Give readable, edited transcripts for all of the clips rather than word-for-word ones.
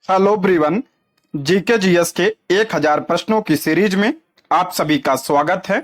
Hello everyone. GK GS के 1000 प्रश्नों की सीरीज में आप सभी का स्वागत है।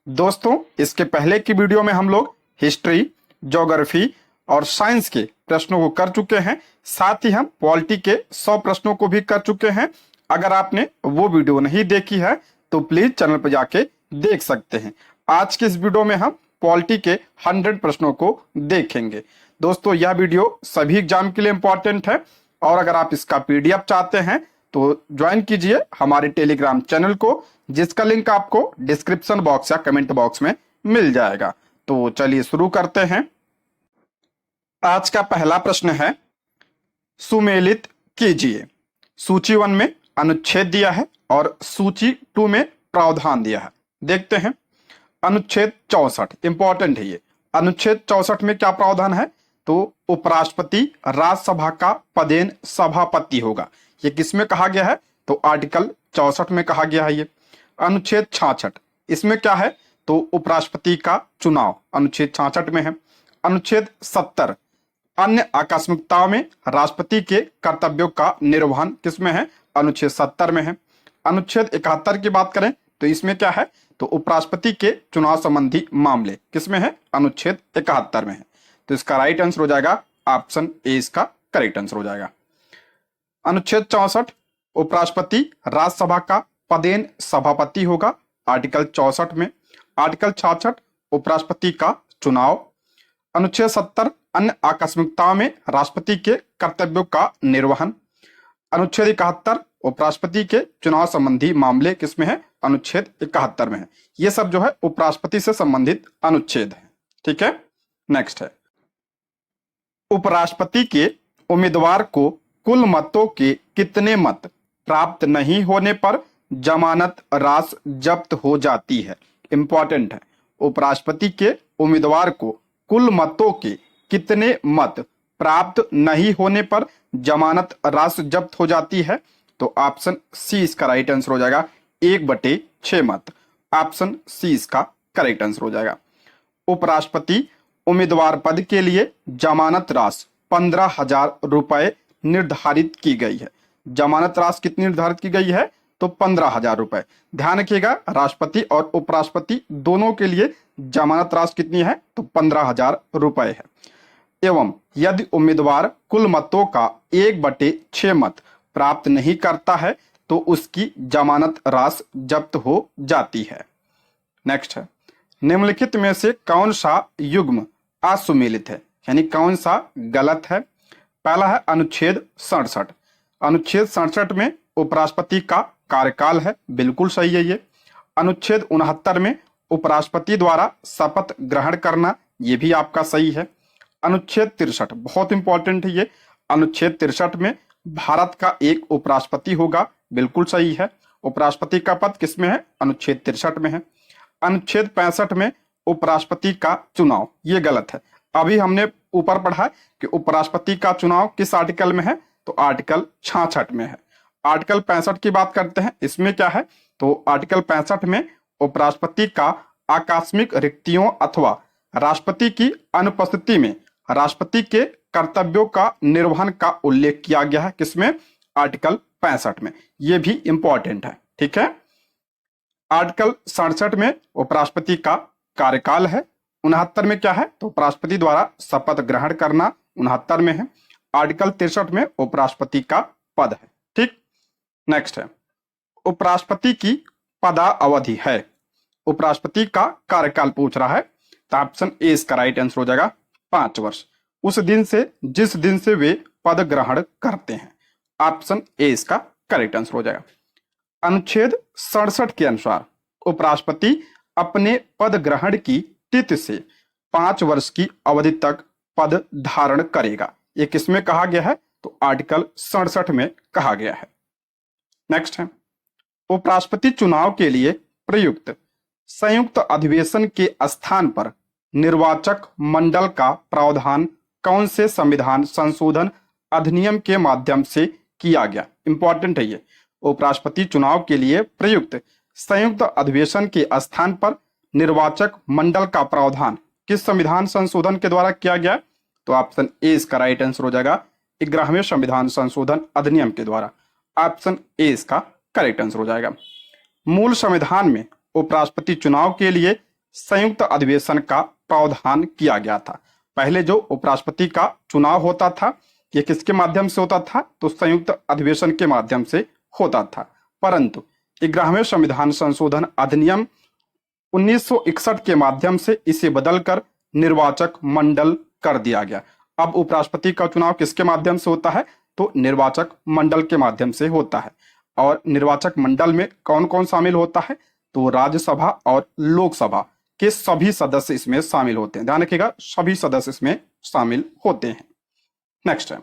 दोस्तों, इसके पहले की वीडियो में हम लोग हिस्ट्री, ज्योग्राफी और साइंस के प्रश्नों को कर चुके हैं। साथ ही हम पॉलिटी के 100 प्रश्नों को भी कर चुके हैं। अगर आपने वो वीडियो नहीं देखी है तो प्लीज चैनल पर जाके देख सकते हैं। आज के इस वीडियो में हम पॉलिटी के 100 प्रश्नों को देखेंगे। दोस्तों, यह वीडियो सभी एग्जाम के लिए इंपॉर्टेंट है और अगर आप इसका पीडीएफ चाहते हैं तो ज्वाइन कीजिए हमारे टेलीग्राम चैनल को, जिसका लिंक आपको डिस्क्रिप्शन बॉक्स या कमेंट बॉक्स में मिल जाएगा। तो चलिए शुरू करते हैं। आज का पहला प्रश्न है, सुमेलित कीजिए। सूची 1 में अनुच्छेद दिया है और सूची 2 में प्रावधान दिया है। देखते हैं। अनुच्छेद 64 इंपॉर्टेंट है ये। अनुच्छेद 64 में क्या प्रावधान है? तो उपराष्ट्रपति राज्यसभा का पदेन सभापति होगा। ये किसमें कहा गया है? तो आर्टिकल 64 में कहा गया है ये। अनुच्छेद 66 इसमें क्या है? तो उपराष्ट्रपति का चुनाव अनुच्छेद 66 में है। अनुच्छेद 70 अन्य आकस्मिकताओं में राष्ट्रपति के कर्तव्यों का निर्वहन किसमें है? अनुच्छेद 70 में है। अनुच्छेद 71 की बात करें तो इसमें क्या है? तो उपराष्ट्रपति के चुनाव संबंधी मामले किसमें है? अनुच्छेद 71 में है। तो इसका राइट आंसर हो जाएगा ऑप्शन ए, इसका करेक्ट आंसर हो जाएगा। अनुच्छेद 64 उपराष्ट्रपति राज्यसभा का पदेन सभापति होगा, आर्टिकल 64 में। आर्टिकल 66 उपराष्ट्रपति का चुनाव। अनुच्छेद 70 अन्य आकस्मिकताओं में राष्ट्रपति के कर्तव्यों का निर्वहन। अनुच्छेद 71 उपराष्ट्रपति के चुनाव संबंधी मामले किसमें है? अनुच्छेद 71 में है। ये सब जो है उपराष्ट्रपति से संबंधित अनुच्छेद है। ठीक है, नेक्स्ट है, उपराष्ट्रपति के उम्मीदवार को कुल मतों के कितने मत प्राप्त नहीं होने पर जमानत राशि जब्त हो जाती है? इंपॉर्टेंट है। उपराष्ट्रपति के उम्मीदवार को कुल मतों के कितने मत प्राप्त नहीं होने पर जमानत राशि जब्त हो जाती है? तो ऑप्शन सी इसका राइट आंसर हो जाएगा, 1/6 मत। ऑप्शन सी इसका करेक्ट आंसर हो जाएगा। उपराष्ट्रपति उम्मीदवार पद के लिए जमानत राशि 15,000 रुपए निर्धारित की गई है। जमानत राशि कितनी निर्धारित की गई है? तो 15,000 रुपए। ध्यान रखिएगा, राष्ट्रपति और उपराष्ट्रपति दोनों के लिए जमानत राशि कितनी है? तो 15,000 रुपए है। एवं यदि उम्मीदवार कुल मतों का 1/6 मत प्राप्त नहीं करता है तो उसकी जमानत राशि जब्त हो जाती है। नेक्स्ट है, निम्नलिखित में से कौन सा युग्म असुमेलित है, यानी कौन सा गलत है? पहला है अनुच्छेद 67। अनुच्छेद 67 में उपराष्ट्रपति का कार्यकाल है, बिल्कुल सही है ये। अनुच्छेद 69 में उपराष्ट्रपति द्वारा शपथ ग्रहण करना, ये भी आपका सही है। अनुच्छेद 63 बहुत इंपॉर्टेंट है ये। अनुच्छेद 63 में भारत का एक उपराष्ट्रपति होगा, बिल्कुल सही है। उपराष्ट्रपति का पद किसमें है? अनुच्छेद 63 में है। अनुच्छेद 65 में उपराष्ट्रपति का चुनाव, ये गलत है। अभी हमने ऊपर पढ़ा कि उपराष्ट्रपति का चुनाव किस आर्टिकल में है? तो आर्टिकल 66 में है। आर्टिकल 65 की बात करते हैं, इसमें क्या है? तो आर्टिकल 65 में उपराष्ट्रपति का आकस्मिक रिक्तियों अथवा राष्ट्रपति की अनुपस्थिति में राष्ट्रपति के कर्तव्यों का निर्वहन का उल्लेख किया गया है। किसमें? आर्टिकल 65 में। यह भी इंपॉर्टेंट है। ठीक है, आर्टिकल 67 में उपराष्ट्रपति का कार्यकाल है। 69 में क्या है? तो उपराष्ट्रपति द्वारा शपथ ग्रहण करना 69 में है। आर्टिकल 63 में उपराष्ट्रपति का पद है। ठीक, नेक्स्ट है, उपराष्ट्रपति की पदा अवधि है। उपराष्ट्रपति का कार्यकाल पूछ रहा है, तो ऑप्शन ए इसका राइट आंसर हो जाएगा, 5 वर्ष। उस दिन से जिस दिन से वे पद ग्रहण करते हैं। ऑप्शन ए इसका करेक्ट आंसर हो जाएगा। अनुच्छेद 67 के अनुसार उपराष्ट्रपति अपने पद ग्रहण की तिथि से 5 वर्ष की अवधि तक पद धारण करेगा। ये किसमें कहा गया है? तो आर्टिकल 67 में कहा गया है। नेक्स्ट है, उपराष्ट्रपति चुनाव के लिए प्रयुक्त संयुक्त अधिवेशन के स्थान पर निर्वाचक मंडल का प्रावधान कौन से संविधान संशोधन अधिनियम के माध्यम से किया गया? इंपॉर्टेंट है ये। उपराष्ट्रपति चुनाव के लिए प्रयुक्त संयुक्त अधिवेशन के स्थान पर निर्वाचक मंडल का प्रावधान किस संविधान संशोधन के द्वारा किया गया? तो ऑप्शन ए इसका राइट आंसर हो जाएगा, 11वें संविधान संशोधन अधिनियम के द्वारा। ऑप्शन ए इसका करेक्ट आंसर हो जाएगा। मूल संविधान में उपराष्ट्रपति चुनाव के लिए संयुक्त अधिवेशन का प्रावधान किया गया था। पहले जो उपराष्ट्रपति का चुनाव होता था ये किसके माध्यम से होता था, तो संयुक्त अधिवेशन के माध्यम से होता था। परंतु 11वें संविधान संशोधन अधिनियम 1961 के माध्यम से इसे बदलकर निर्वाचक मंडल कर दिया गया। अब उपराष्ट्रपति का चुनाव किसके माध्यम से होता है, तो निर्वाचक मंडल के माध्यम से होता है। और निर्वाचक मंडल में कौन कौन शामिल होता है, तो राज्यसभा और लोकसभा के सभी सदस्य इसमें शामिल होते हैं। ध्यान रखिएगा, सभी सदस्य इसमें शामिल होते हैं। नेक्स्ट है,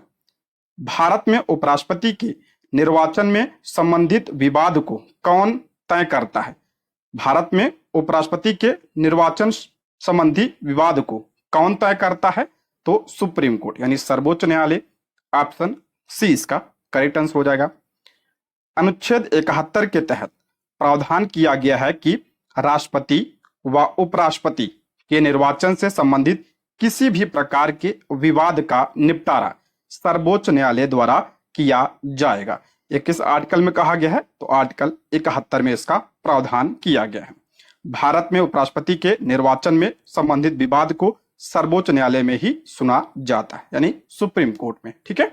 भारत में उपराष्ट्रपति के निर्वाचन में संबंधित विवाद को कौन तय करता है। भारत में उपराष्ट्रपति के निर्वाचन संबंधी विवाद को कौन तय करता है, तो सुप्रीम कोर्ट यानी सर्वोच्च न्यायालय। ऑप्शन सी इसका करेक्ट आंसर हो जाएगा। अनुच्छेद 71 के तहत प्रावधान किया गया है कि राष्ट्रपति व उपराष्ट्रपति के निर्वाचन से संबंधित किसी भी प्रकार के विवाद का निपटारा सर्वोच्च न्यायालय द्वारा किया जाएगा। ये किस आर्टिकल में कहा गया है, तो आर्टिकल 71 में इसका प्रावधान किया गया है। भारत में उपराष्ट्रपति के निर्वाचन में संबंधित विवाद को सर्वोच्च न्यायालय में ही सुना जाता है, यानी सुप्रीम कोर्ट में। ठीक है,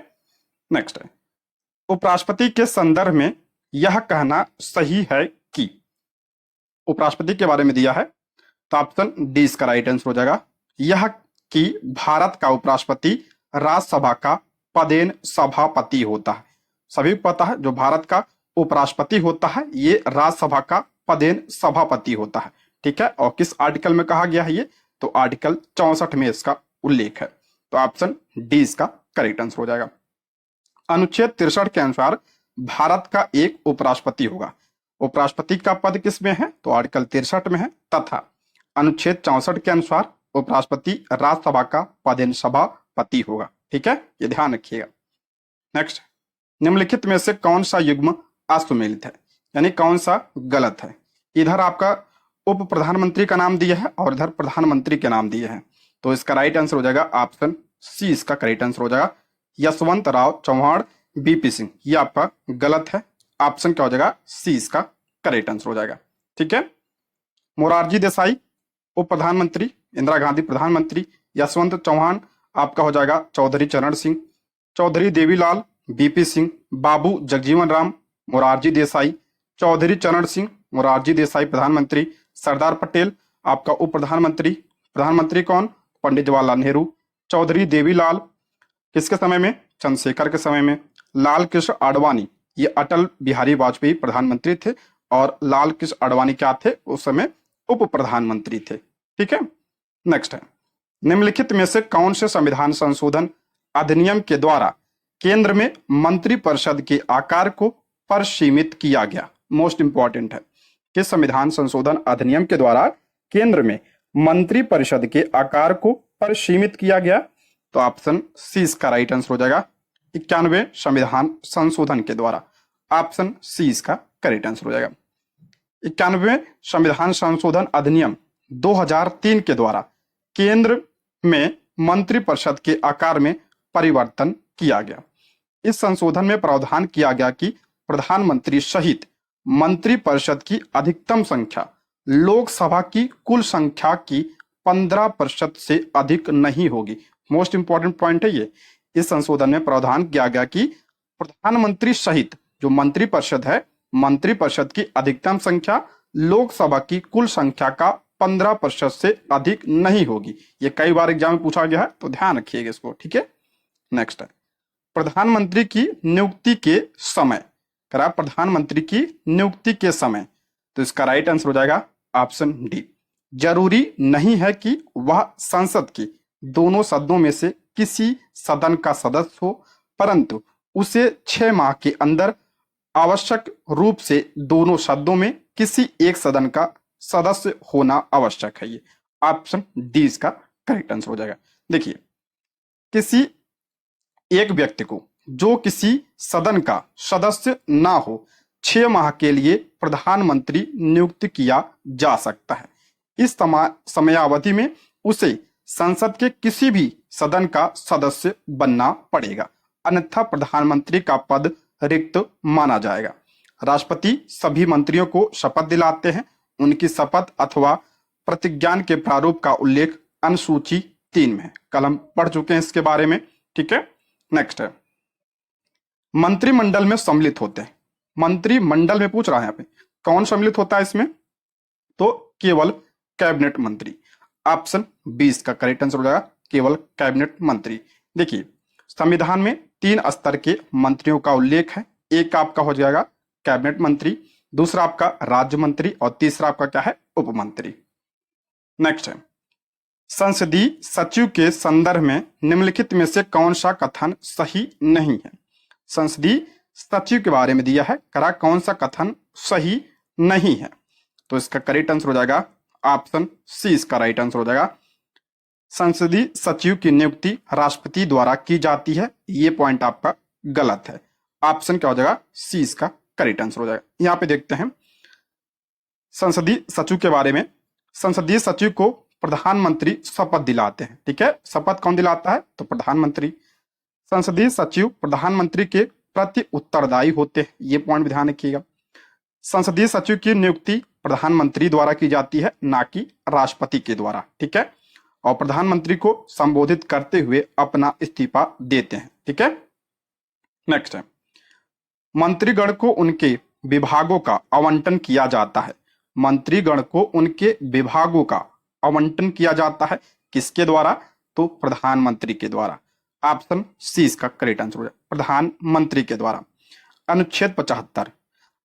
नेक्स्ट है, उपराष्ट्रपति के संदर्भ में यह कहना सही है कि, उपराष्ट्रपति के बारे में दिया है तो ऑप्शन डी इसका राइट आंसर हो जाएगा। यह कि भारत का उपराष्ट्रपति राज्यसभा का पदेन सभापति होता है। सभी को पता है जो भारत का उपराष्ट्रपति होता है ये राज्यसभा का पदेन सभापति होता है। ठीक है, और किस आर्टिकल में कहा गया है ये, तो आर्टिकल 64 में इसका उल्लेख है। तो ऑप्शन डी इसका करेक्ट आंसर हो जाएगा। अनुच्छेद 63 के अनुसार भारत का एक उपराष्ट्रपति होगा। उपराष्ट्रपति का पद किसमें है, तो आर्टिकल 63 में है। तथा अनुच्छेद 64 के अनुसार उपराष्ट्रपति राज्यसभा का पदेन सभापति होगा। ठीक है, ये ध्यान रखिएगा। नेक्स्ट, निम्नलिखित में से कौन सा युग्म असुमेलित है, यानी कौन सा गलत है। इधर आपका उप प्रधानमंत्री का नाम दिया है और इधर प्रधानमंत्री के नाम दिए हैं, तो इसका राइट आंसर हो जाएगा ऑप्शन सी इसका करेक्ट आंसर हो जाएगा। यशवंत राव चौहान बीपी सिंह, ये आपका गलत है। ऑप्शन क्या हो जाएगा, सी इसका करेक्ट आंसर हो जाएगा। ठीक है, मोरारजी देसाई उप प्रधानमंत्री, इंदिरा गांधी प्रधानमंत्री, यशवंत चौहान आपका हो जाएगा चौधरी चरण सिंह, चौधरी देवीलाल बीपी सिंह, बाबू जगजीवन राम मोरारजी देसाई, चौधरी चरण सिंह मोरारजी देसाई प्रधानमंत्री, सरदार पटेल आपका उप प्रधानमंत्री। प्रधानमंत्री कौन, पंडित जवाहरलाल नेहरू, चौधरी देवीलाल किसके समय में, चंद्रशेखर के समय में, लाल कृष्ण आडवाणी ये अटल बिहारी वाजपेयी प्रधानमंत्री थे और लाल कृष्ण आडवाणी क्या थे, उस समय उप प्रधानमंत्री थे। ठीक है, नेक्स्ट है, निम्नलिखित में से कौन से संविधान संशोधन अधिनियम के द्वारा केंद्र में मंत्रिपरिषद के आकार को परिसीमित किया गया। मोस्ट इंपॉर्टेंट है, किस संविधान संशोधन अधिनियम के द्वारा केंद्र में मंत्रिपरिषद के आकार को परिसीमित किया गया, तो ऑप्शन सी इसका राइट आंसर हो जाएगा। 91वें संविधान संशोधन के द्वारा, ऑप्शन सी इसका करेक्ट आंसर हो जाएगा। 91वें संविधान संशोधन अधिनियम 2003 के द्वारा केंद्र में मंत्रिपरिषद के आकार में परिवर्तन किया गया। इस संशोधन में प्रावधान किया गया कि प्रधानमंत्री सहित मंत्रिपरिषद की अधिकतम संख्या लोकसभा की कुल संख्या की 15% से अधिक नहीं होगी। मोस्ट इंपॉर्टेंट पॉइंट है ये। इस संशोधन में प्रावधान किया गया कि प्रधानमंत्री सहित जो मंत्रिपरिषद है, मंत्रिपरिषद की अधिकतम संख्या लोकसभा की कुल संख्या का 15% से अधिक नहीं होगी। ये कई बार एग्जाम में पूछा गया है, तो ध्यान रखिएगा इसको। ठीक है, नेक्स्ट है, प्रधानमंत्री की नियुक्ति के समय, करा प्रधानमंत्री की नियुक्ति के समय, तो इसका राइट आंसर हो जाएगा ऑप्शन डी। जरूरी नहीं है कि वह संसद की दोनों सदनों में से किसी सदन का सदस्य हो, परंतु उसे 6 माह के अंदर आवश्यक रूप से दोनों सदनों में किसी एक सदन का सदस्य होना आवश्यक है। ये ऑप्शन डी इसका करेक्ट आंसर हो जाएगा। देखिए, किसी एक व्यक्ति को जो किसी सदन का सदस्य ना हो 6 माह के लिए प्रधानमंत्री नियुक्त किया जा सकता है। इस समयावधि में उसे संसद के किसी भी सदन का सदस्य बनना पड़ेगा। अन्यथा प्रधानमंत्री का पद रिक्त माना जाएगा। राष्ट्रपति सभी मंत्रियों को शपथ दिलाते हैं। उनकी शपथ अथवा प्रतिज्ञान के प्रारूप का उल्लेख अनुसूची 3 में है। कल हम पढ़ चुके हैं इसके बारे में, ठीक है। नेक्स्ट है, मंत्रिमंडल में सम्मिलित होते हैं। मंत्रिमंडल में पूछ रहा है यहाँ पे कौन सम्मिलित होता है इसमें, तो केवल कैबिनेट मंत्री। ऑप्शन 20 का करेक्ट आंसर हो जाएगा, केवल कैबिनेट मंत्री। देखिए संविधान में 3 स्तर के मंत्रियों का उल्लेख है। एक आपका हो जाएगा कैबिनेट मंत्री, दूसरा आपका राज्य मंत्री और तीसरा आपका क्या है, उप मंत्री। नेक्स्ट है, संसदीय सचिव के संदर्भ में निम्नलिखित में से कौन सा कथन सही नहीं है। संसदीय सचिव के बारे में दिया है, करा कौन सा कथन सही नहीं है, तो इसका करेक्ट आंसर हो जाएगा ऑप्शन सी, इसका राइट आंसर हो जाएगा। संसदीय सचिव की नियुक्ति राष्ट्रपति द्वारा की जाती है, ये पॉइंट आपका गलत है। ऑप्शन क्या हो जाएगा, सी इसका करेक्ट आंसर हो जाएगा। यहां पे देखते हैं संसदीय सचिव के बारे में। संसदीय सचिव को प्रधानमंत्री शपथ दिलाते हैं, ठीक है। शपथ कौन दिलाता है, तो प्रधानमंत्री। संसदीय सचिव प्रधानमंत्री के प्रति उत्तरदायी होते हैं, ये पॉइंट ध्यान रखिएगा। संसदीय सचिव की नियुक्ति प्रधानमंत्री द्वारा की जाती है, ना कि राष्ट्रपति के द्वारा, ठीक है। और प्रधानमंत्री को संबोधित करते हुए अपना इस्तीफा देते हैं, ठीक है। नेक्स्ट है, मंत्रीगण को उनके विभागों का आवंटन किया जाता है। मंत्रीगण को उनके विभागों का आवंटन किया जाता है, किसके द्वारा, तो प्रधानमंत्री के द्वारा। ऑप्शन सी इसका करेक्ट आंसर हो जाए, प्रधानमंत्री के द्वारा। अनुच्छेद 75,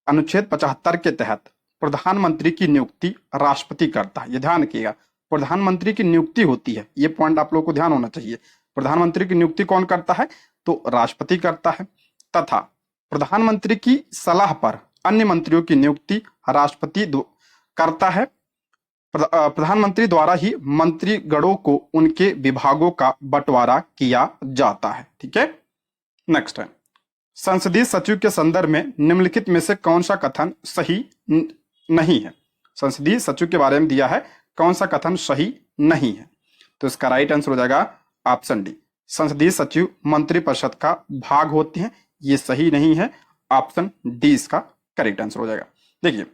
अनुच्छेद 75 के तहत प्रधानमंत्री की नियुक्ति राष्ट्रपति करता है। ये ध्यान रखिएगा, प्रधानमंत्री की नियुक्ति होती है, ये पॉइंट आप लोगों को ध्यान होना चाहिए। प्रधानमंत्री की नियुक्ति कौन करता है, तो राष्ट्रपति करता है, तथा प्रधानमंत्री की सलाह पर अन्य मंत्रियों की नियुक्ति राष्ट्रपति करता है। प्रधानमंत्री द्वारा ही मंत्रीगणों को उनके विभागों का बंटवारा किया जाता है, ठीक है। नेक्स्ट है, संसदीय सचिव के संदर्भ में निम्नलिखित में से कौन सा कथन सही नहीं है। संसदीय सचिव के बारे में दिया है, कौन सा कथन सही नहीं है, तो इसका राइट आंसर हो जाएगा ऑप्शन डी। संसदीय सचिव मंत्रिपरिषद का भाग होते हैं, ये सही नहीं है। ऑप्शन डी इसका करेक्ट आंसर हो जाएगा। देखिए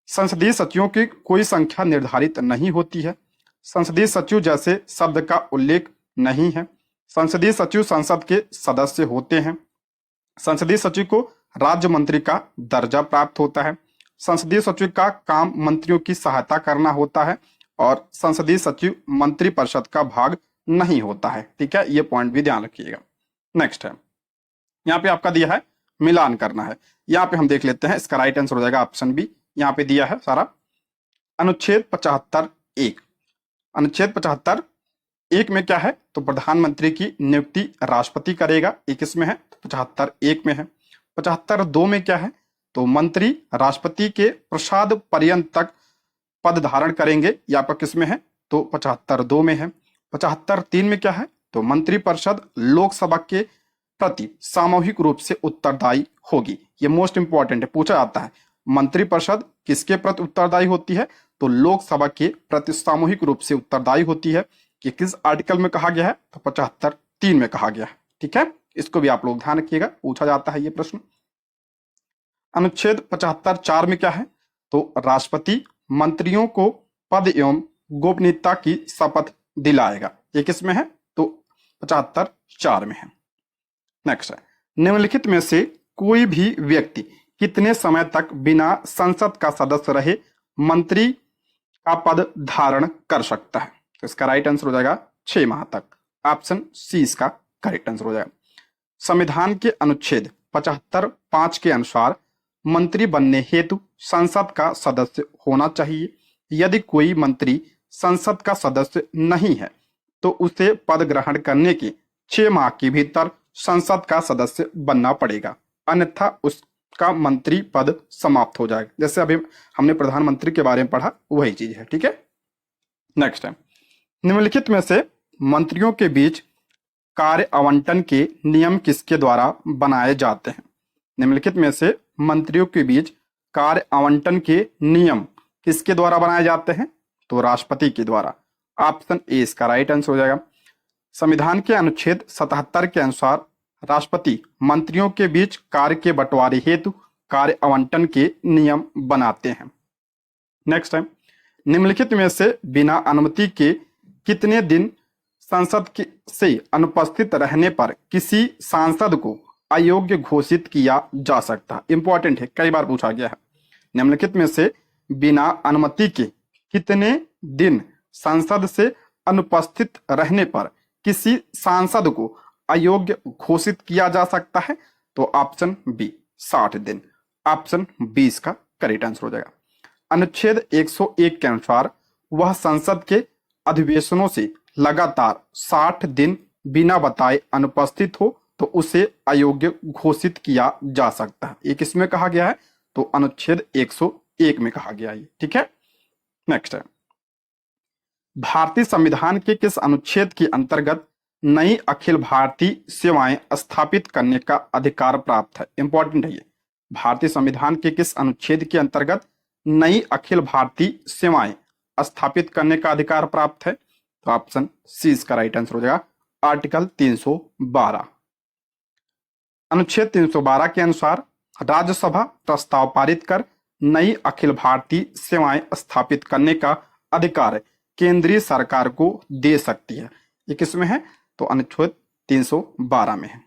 संसदीय सचिवों की कोई संख्या निर्धारित नहीं होती है। संसदीय सचिव जैसे शब्द का उल्लेख नहीं है। संसदीय सचिव संसद के सदस्य होते हैं। संसदीय सचिव को राज्य मंत्री का दर्जा प्राप्त होता है। संसदीय सचिव का काम मंत्रियों की सहायता करना होता है और संसदीय सचिव मंत्रिपरिषद का भाग नहीं होता है, ठीक है। ये पॉइंट भी ध्यान रखिएगा। नेक्स्ट है, यहाँ पे आपका दिया है मिलान करना है। यहाँ पे हम देख लेते हैं, इसका राइट आंसर हो जाएगा ऑप्शन बी। यहाँ पे दिया है सारा अनुच्छेद 75(1). अनुच्छेद 75(1) में क्या है, तो प्रधानमंत्री की नियुक्ति राष्ट्रपति करेगा, 21 में है, तो 75(1) में है। 75(2) में क्या है, तो मंत्री राष्ट्रपति के प्रसाद पर्यंत तक पद धारण करेंगे, या पर किस में है, तो 75(2) में है। 75(3) में क्या है, तो मंत्रिपरिषद लोकसभा के प्रति सामूहिक रूप से उत्तरदायी होगी। ये मोस्ट इंपॉर्टेंट है, पूछा जाता है मंत्रिपरिषद किसके प्रति उत्तरदायी होती है, तो लोकसभा के प्रति सामूहिक रूप से उत्तरदायी होती है। कि किस आर्टिकल में कहा गया है, तो 75(3) में कहा गया है, ठीक है। इसको भी आप लोग ध्यान रखिएगा, पूछा जाता है ये प्रश्न। अनुच्छेद 75(4) में क्या है, तो राष्ट्रपति मंत्रियों को पद एवं गोपनीयता की शपथ दिलाएगा। ये किस में है, तो 75(4) में है। नेक्स्ट है, निम्नलिखित में से कोई भी व्यक्ति कितने समय तक बिना संसद का सदस्य रहे मंत्री का पद धारण कर सकता है, तो इसका राइट आंसर हो जाएगा 6 माह तक। ऑप्शन सी इसका करेक्ट आंसर हो जाएगा। संविधान के अनुच्छेद 75(5) के अनुसार मंत्री बनने हेतु संसद का सदस्य होना चाहिए। यदि कोई मंत्री संसद का सदस्य नहीं है तो उसे पद ग्रहण करने के 6 माह के भीतर संसद का सदस्य बनना पड़ेगा, अन्यथा उसका मंत्री पद समाप्त हो जाएगा। जैसे अभी हमने प्रधानमंत्री के बारे में पढ़ा, वही चीज है, ठीक है। नेक्स्ट है, निम्नलिखित में से मंत्रियों के बीच कार्य आवंटन के नियम किसके द्वारा बनाए जाते हैं। निम्नलिखित में से मंत्रियों के बीच कार्य आवंटन के नियम किसके द्वारा बनाए जाते हैं, तो राष्ट्रपति के द्वारा। ऑप्शन ए इसका राइट आंसर हो जाएगा। संविधान के अनुच्छेद 77 के अनुसार राष्ट्रपति मंत्रियों के बीच कार्य के बंटवारे हेतु कार्य आवंटन के नियम बनाते हैं। नेक्स्ट है, निम्नलिखित में से बिना अनुमति के कितने दिन संसद से अनुपस्थित रहने पर किसी सांसद को अयोग्य घोषित किया जा सकता है? इंपॉर्टेंट है, कई बार पूछा गया है। निम्नलिखित में से बिना अनुमति के कितने दिन संसद से अनुपस्थित रहने पर किसी सांसद को अयोग्य घोषित किया जा सकता है? तो ऑप्शन बी 60 दिन। ऑप्शन बी इसका करेक्ट आंसर हो जाएगा। अनुच्छेद 101 के अनुसार वह संसद के अधिवेशनों से लगातार 60 दिन बिना बताए अनुपस्थित हो तो उसे अयोग्य घोषित किया जा सकता है। ये किसमें कहा गया है? तो अनुच्छेद 101 में कहा गया है। ठीक है, नेक्स्ट है, भारतीय संविधान के किस अनुच्छेद के अंतर्गत नई अखिल भारतीय सेवाएं स्थापित करने का अधिकार प्राप्त है? इंपॉर्टेंट है ये। भारतीय संविधान के किस अनुच्छेद के अंतर्गत नई अखिल भारतीय सेवाएं स्थापित करने का अधिकार प्राप्त है? तो ऑप्शन सी इसका राइट आंसर हो जाएगा, आर्टिकल 312। अनुच्छेद 312 के अनुसार राज्यसभा प्रस्ताव पारित कर नई अखिल भारतीय सेवाएं स्थापित करने का अधिकार केंद्रीय सरकार को दे सकती है। ये किसमें है? तो अनुच्छेद 312 में है।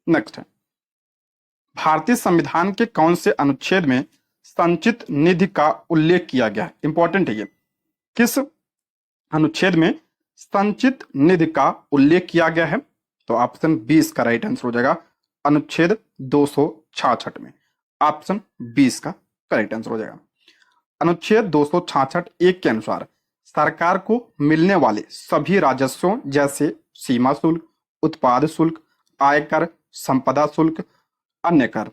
नेक्स्ट है, भारतीय संविधान के कौन से अनुच्छेद में संचित निधि का उल्लेख किया गया है? इंपॉर्टेंट है ये। किस अनुच्छेद में संचित निधि का उल्लेख किया गया है? तो ऑप्शन बी इसका राइट आंसर हो जाएगा, अनुच्छेद 266 में। ऑप्शन बी इसका करेक्ट आंसर हो जाएगा। अनुच्छेद 266 एक के अनुसार सरकार को मिलने वाले सभी राजस्वों जैसे सीमा शुल्क, उत्पाद शुल्क, आयकर, संपदा शुल्क, अन्य कर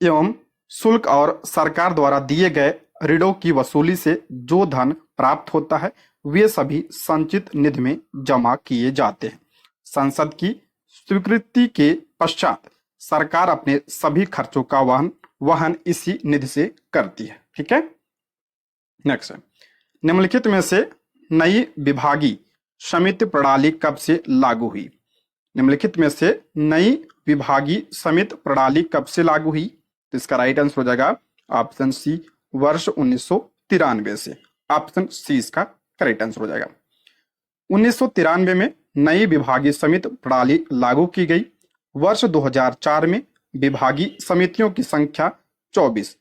एवं शुल्क और सरकार द्वारा दिए गए ऋणों की वसूली से जो धन प्राप्त होता है वे सभी संचित निधि में जमा किए जाते हैं। संसद की स्वीकृति के पश्चात सरकार अपने सभी खर्चों का वहन इसी निधि से करती है। ठीक है, नेक्स्ट है, निम्नलिखित में से नई विभागीय समिति प्रणाली कब से लागू हुई? निम्नलिखित में से नई विभागीय समिति प्रणाली कब से लागू हुई? तो इसका राइट आंसर हो जाएगा ऑप्शन सी, वर्ष 1993 से। ऑप्शन सी इसका करेक्ट आंसर हो जाएगा। 1993 में नई विभागीय समिति प्रणाली लागू की गई। वर्ष 2004 में विभागीय समितियों की संख्या 24,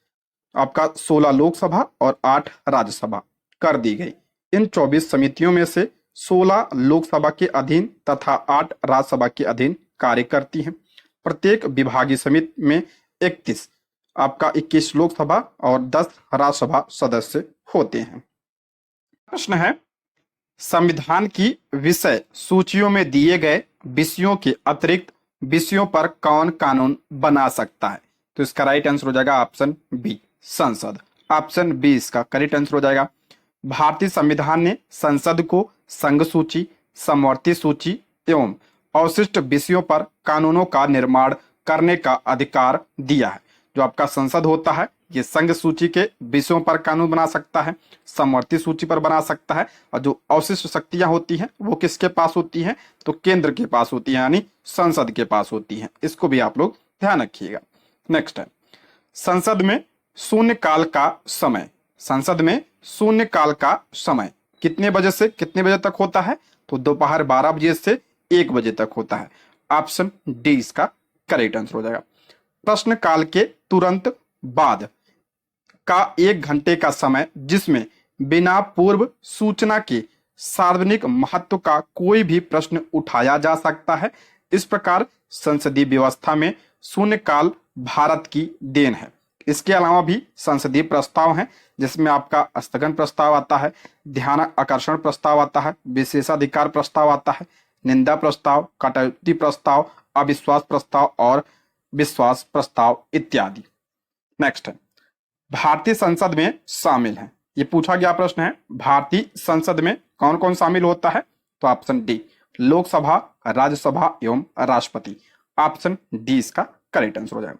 आपका 16 लोकसभा और 8 राज्यसभा कर दी गई। इन 24 समितियों में से 16 लोकसभा के अधीन तथा 8 राज्यसभा के अधीन कार्य करती हैं। प्रत्येक विभागीय समिति में 31 आपका 21 लोकसभा और 10 राज्यसभा सदस्य होते हैं। प्रश्न है, संविधान की विषय सूचियों में दिए गए विषयों के अतिरिक्त विषयों पर कौन कानून बना सकता है? तो इसका राइट आंसर हो जाएगा ऑप्शन बी, संसद। ऑप्शन बी इसका करेक्ट आंसर हो जाएगा। भारतीय संविधान ने संसद को संघ सूची, समवर्ती सूची एवं अवशिष्ट विषयों पर कानूनों का निर्माण करने का अधिकार दिया है। जो आपका संसद होता है ये संघ सूची के विषयों पर कानून बना सकता है, समवर्ती सूची पर बना सकता है, और जो अवशिष्ट शक्तियां होती हैं वो किसके पास होती हैं? तो केंद्र के पास होती है, यानी संसद के पास होती हैं। इसको भी आप लोग ध्यान रखिएगा। नेक्स्ट है, संसद में शून्यकाल का समय। संसद में शून्यकाल का समय कितने बजे से कितने बजे तक होता है? तो दोपहर 12 बजे से 1 बजे तक होता है। ऑप्शन डी इसका करेक्ट आंसर हो जाएगा। प्रश्नकाल के तुरंत बाद का 1 घंटे का समय जिसमें बिना पूर्व सूचना के सार्वजनिक महत्व का कोई भी प्रश्न उठाया जा सकता है। इस प्रकार संसदीय व्यवस्था में शून्यकाल भारत की देन है। इसके अलावा भी संसदीय प्रस्ताव हैं जिसमें आपका स्थगन प्रस्ताव आता है, ध्यान आकर्षण प्रस्ताव आता है, विशेषाधिकार प्रस्ताव आता है, निंदा प्रस्ताव, कटौती प्रस्ताव, अविश्वास प्रस्ताव और विश्वास प्रस्ताव इत्यादि। नेक्स्ट है, भारतीय संसद में शामिल है। ये पूछा गया प्रश्न है, भारतीय संसद में कौन कौन शामिल होता है? तो ऑप्शन डी, लोकसभा, राज्यसभा एवं राष्ट्रपति। ऑप्शन डी इसका करेक्ट आंसर हो जाएगा।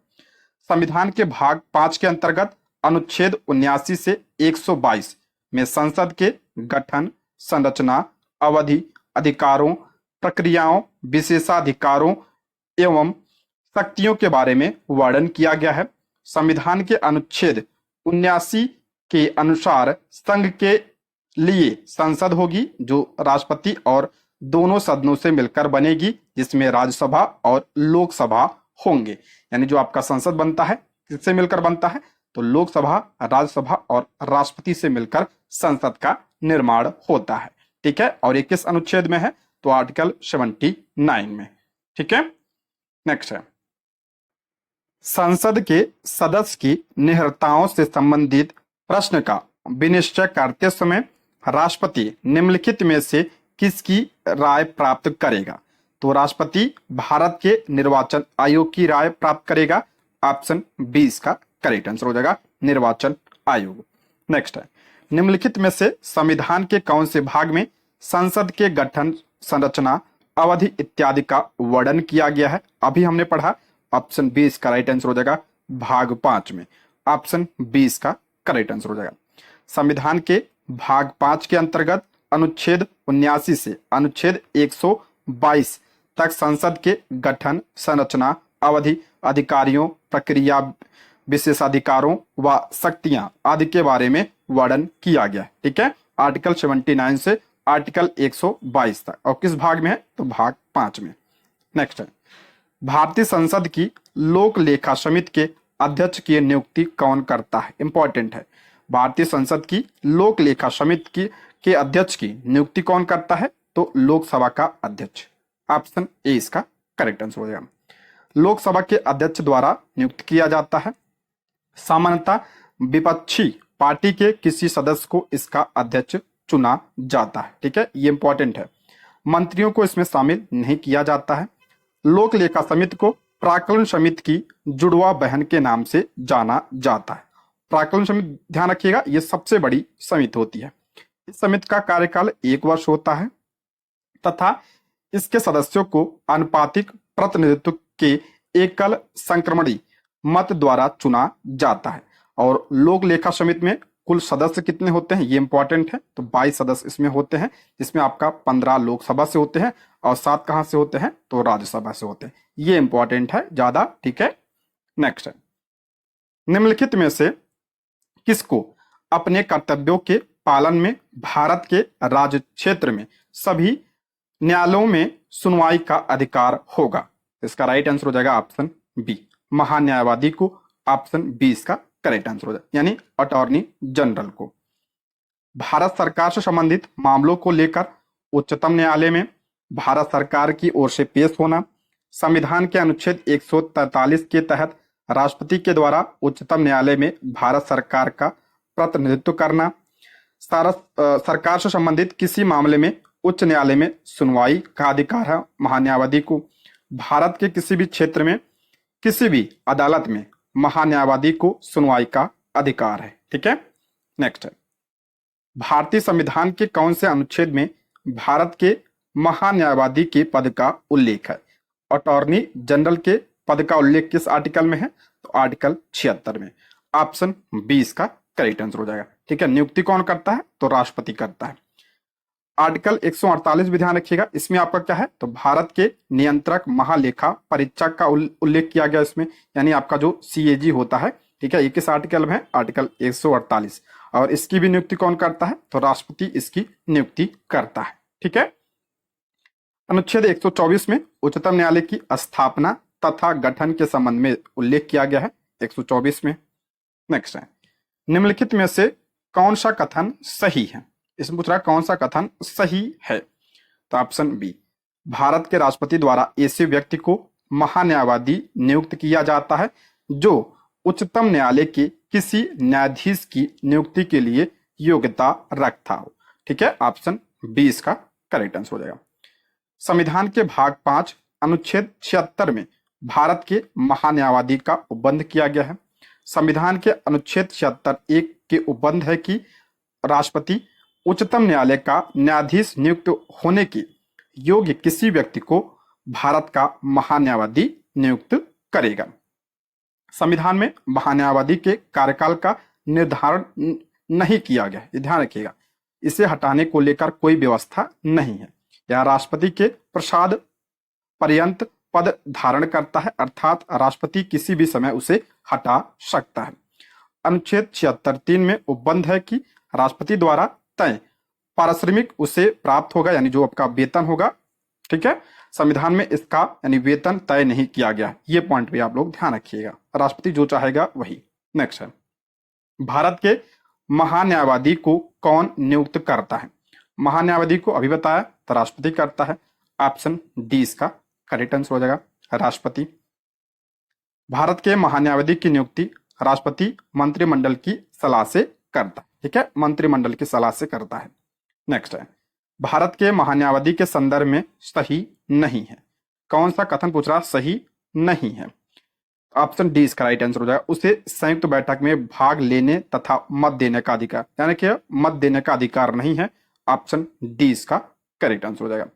संविधान के भाग 5 के अंतर्गत अनुच्छेद 79 से 122 में संसद के गठन, संरचना, अवधि, अधिकारों, प्रक्रियाओं, विशेषाधिकारों एवं शक्तियों के बारे में वर्णन किया गया है। संविधान के अनुच्छेद 79 के अनुसार संघ के लिए संसद होगी जो राष्ट्रपति और दोनों सदनों से मिलकर बनेगी, जिसमें राज्यसभा और लोकसभा होंगे। यानी जो आपका संसद बनता है किससे मिलकर बनता है, तो लोकसभा, राज्यसभा और राष्ट्रपति से मिलकर संसद का निर्माण होता है। ठीक है, और ये किस अनुच्छेद में है, तो आर्टिकल 79 में। ठीक है, नेक्स्ट है संसद के सदस्य की निहरताओं से संबंधित प्रश्न का विनिश्चय करते समय राष्ट्रपति निम्नलिखित में से किसकी राय प्राप्त करेगा, तो राष्ट्रपति भारत के निर्वाचन आयोग की राय प्राप्त करेगा। ऑप्शन 20 का करेक्ट आंसर हो जाएगा, निर्वाचन आयोग। नेक्स्ट है निम्नलिखित में से संविधान के कौन से भाग में संसद के गठन, संरचना, अवधि इत्यादि का वर्णन किया गया है। अभी हमने पढ़ा, ऑप्शन 20 का राइट आंसर हो जाएगा भाग 5 में। ऑप्शन 20 का करेक्ट आंसर हो जाएगा। संविधान के भाग 5 के अंतर्गत अनुच्छेद 79 से अनुच्छेद 122 तक संसद के गठन, संरचना, अवधि, अधिकारियों, प्रक्रिया, विशेषाधिकारों व शक्तियां आदि के बारे में वर्णन किया गया है। ठीक है, आर्टिकल 79 से आर्टिकल 122 तक। और किस भाग में है, तो भाग 5 में। नेक्स्ट है भारतीय संसद की लोक लेखा समिति के अध्यक्ष की नियुक्ति कौन करता है। इंपॉर्टेंट है, भारतीय संसद की लोक लेखा समिति के अध्यक्ष की नियुक्ति कौन करता है, तो लोकसभा का अध्यक्ष। ऑप्शन ए इसका करेक्ट आंसर हो जाएगा। लोकसभा के अध्यक्ष द्वारा नियुक्त किया जाता है। सामान्यतः विपक्षी पार्टी के किसी सदस्य को इसका अध्यक्ष चुना जाता है। ठीक है, ये इंपॉर्टेंट है, मंत्रियों को इसमें शामिल नहीं किया जाता है। लोक लेखा समिति को प्राक्कलन समिति की जुड़वा बहन के नाम से जाना जाता है। प्राक्कलन समिति, ध्यान रखिएगा, ये सबसे बड़ी समिति होती है। इस समिति का कार्यकाल 1 वर्ष होता है तथा इसके सदस्यों को आनुपातिक प्रतिनिधित्व के एकल संक्रमणी मत द्वारा चुना जाता है। और लोक लेखा समिति में कुल सदस्य कितने होते हैं, ये इंपॉर्टेंट है, तो 22 सदस्य इसमें होते हैं, जिसमें आपका 15 लोकसभा से होते हैं और 7 कहां से होते हैं, तो राज्यसभा से होते हैं। ये इंपॉर्टेंट है ज्यादा। ठीक है, नेक्स्ट है निम्नलिखित में से किसको अपने कर्तव्यों के पालन में भारत के राज्य क्षेत्र में सभी न्यायालयों में सुनवाई का अधिकार होगा। इसका राइट आंसर हो जाएगा ऑप्शन बी, महान्यायवादी को। ऑप्शन 20 का करेक्ट आंसर हो जाएगा, यानी अटॉर्नी जनरल को। भारत सरकार से संबंधित मामलों को लेकर उच्चतम न्यायालय में भारत सरकार की ओर से पेश होना। संविधान के अनुच्छेद 143 के तहत राष्ट्रपति के द्वारा उच्चतम न्यायालय में भारत सरकार का प्रतिनिधित्व करना। सरकार से संबंधित किसी मामले में उच्च न्यायालय में सुनवाई का अधिकार है महान्यायवादी को। भारत के किसी भी क्षेत्र में किसी भी अदालत में महान्यायवादी को सुनवाई का अधिकार है। ठीक है, नेक्स्ट है भारतीय संविधान के कौन से अनुच्छेद में भारत के महान्यायवादी के पद का उल्लेख है। अटॉर्नी जनरल के पद का उल्लेख किस आर्टिकल में है, तो आर्टिकल 76 में। ऑप्शन 20 का करेक्ट आंसर हो जाएगा। ठीक है, नियुक्ति कौन करता है, तो राष्ट्रपति करता है। आर्टिकल 148 भी ध्यान रखिएगा, इसमें आपका क्या है, तो भारत के नियंत्रक महालेखा परीक्षक का उल्लेख किया गया इसमें, यानी आपका जो CAG होता है। ठीक है, ये किस आर्टिकल में है, आर्टिकल 148। और इसकी भी नियुक्ति कौन करता है, तो राष्ट्रपति इसकी नियुक्ति करता है। ठीक है, अनुच्छेद 124 में उच्चतम न्यायालय की स्थापना तथा गठन के संबंध में उल्लेख किया गया है 124 में। नेक्स्ट है निम्नलिखित में से कौन सा कथन सही है। इसमें पूछ रहा है कौन सा कथन सही है, तो ऑप्शन बी, भारत के राष्ट्रपति द्वारा ऐसे व्यक्ति को महान्यायवादी नियुक्त किया जाता है जो उच्चतम न्यायालय के किसी न्यायाधीश की नियुक्ति के लिए योग्यता रखता हो। ठीक है, ऑप्शन बी इसका करेक्ट आंसर हो जाएगा। संविधान के भाग 5 अनुच्छेद 76 में भारत के महान्यायवादी का उपबंध किया गया है। संविधान के अनुच्छेद 76(1) के उपबंध है कि राष्ट्रपति उच्चतम न्यायालय का न्यायाधीश नियुक्त होने के योग्य किसी व्यक्ति को भारत का महान्यायवादी नियुक्त करेगा। संविधान में महान्यायवादी के कार्यकाल का निर्धारण नहीं किया गया है, ध्यान रखिएगा, इसे हटाने को लेकर कोई व्यवस्था नहीं है। या राष्ट्रपति के प्रसाद पर्यंत पद धारण करता है, अर्थात राष्ट्रपति किसी भी समय उसे हटा सकता है। अनुच्छेद 76(3) में उपबंध है कि राष्ट्रपति द्वारा तय पारिश्रमिक उसे प्राप्त होगा, यानी जो आपका वेतन होगा, ठीक है। संविधान में इसका यानी वेतन तय नहीं किया गया, ये पॉइंट भी आप लोग ध्यान रखिएगा। राष्ट्रपति जो चाहेगा वही। नेक्स्ट है, भारत के महान्यायवादी को कौन नियुक्त करता है? महान्यायवादी को अभी बताया तो राष्ट्रपति करता है। ऑप्शन डी इसका करेक्ट आंसर हो जाएगा, राष्ट्रपति। भारत के महान्यायवादी की नियुक्ति राष्ट्रपति मंत्रिमंडल की सलाह से करता है, ठीक है, मंत्रिमंडल की सलाह से करता है। नेक्स्ट है, भारत के महान्यायवादी के संदर्भ में सही नहीं है। कौन सा कथन पूछ रहा? सही नहीं है। ऑप्शन डी इसका राइट आंसर हो जाएगा, उसे संयुक्त बैठक में भाग लेने तथा मत देने का अधिकार, यानी कि मत देने का अधिकार नहीं है। ऑप्शन डी इसका करेक्ट आंसर हो जाएगा।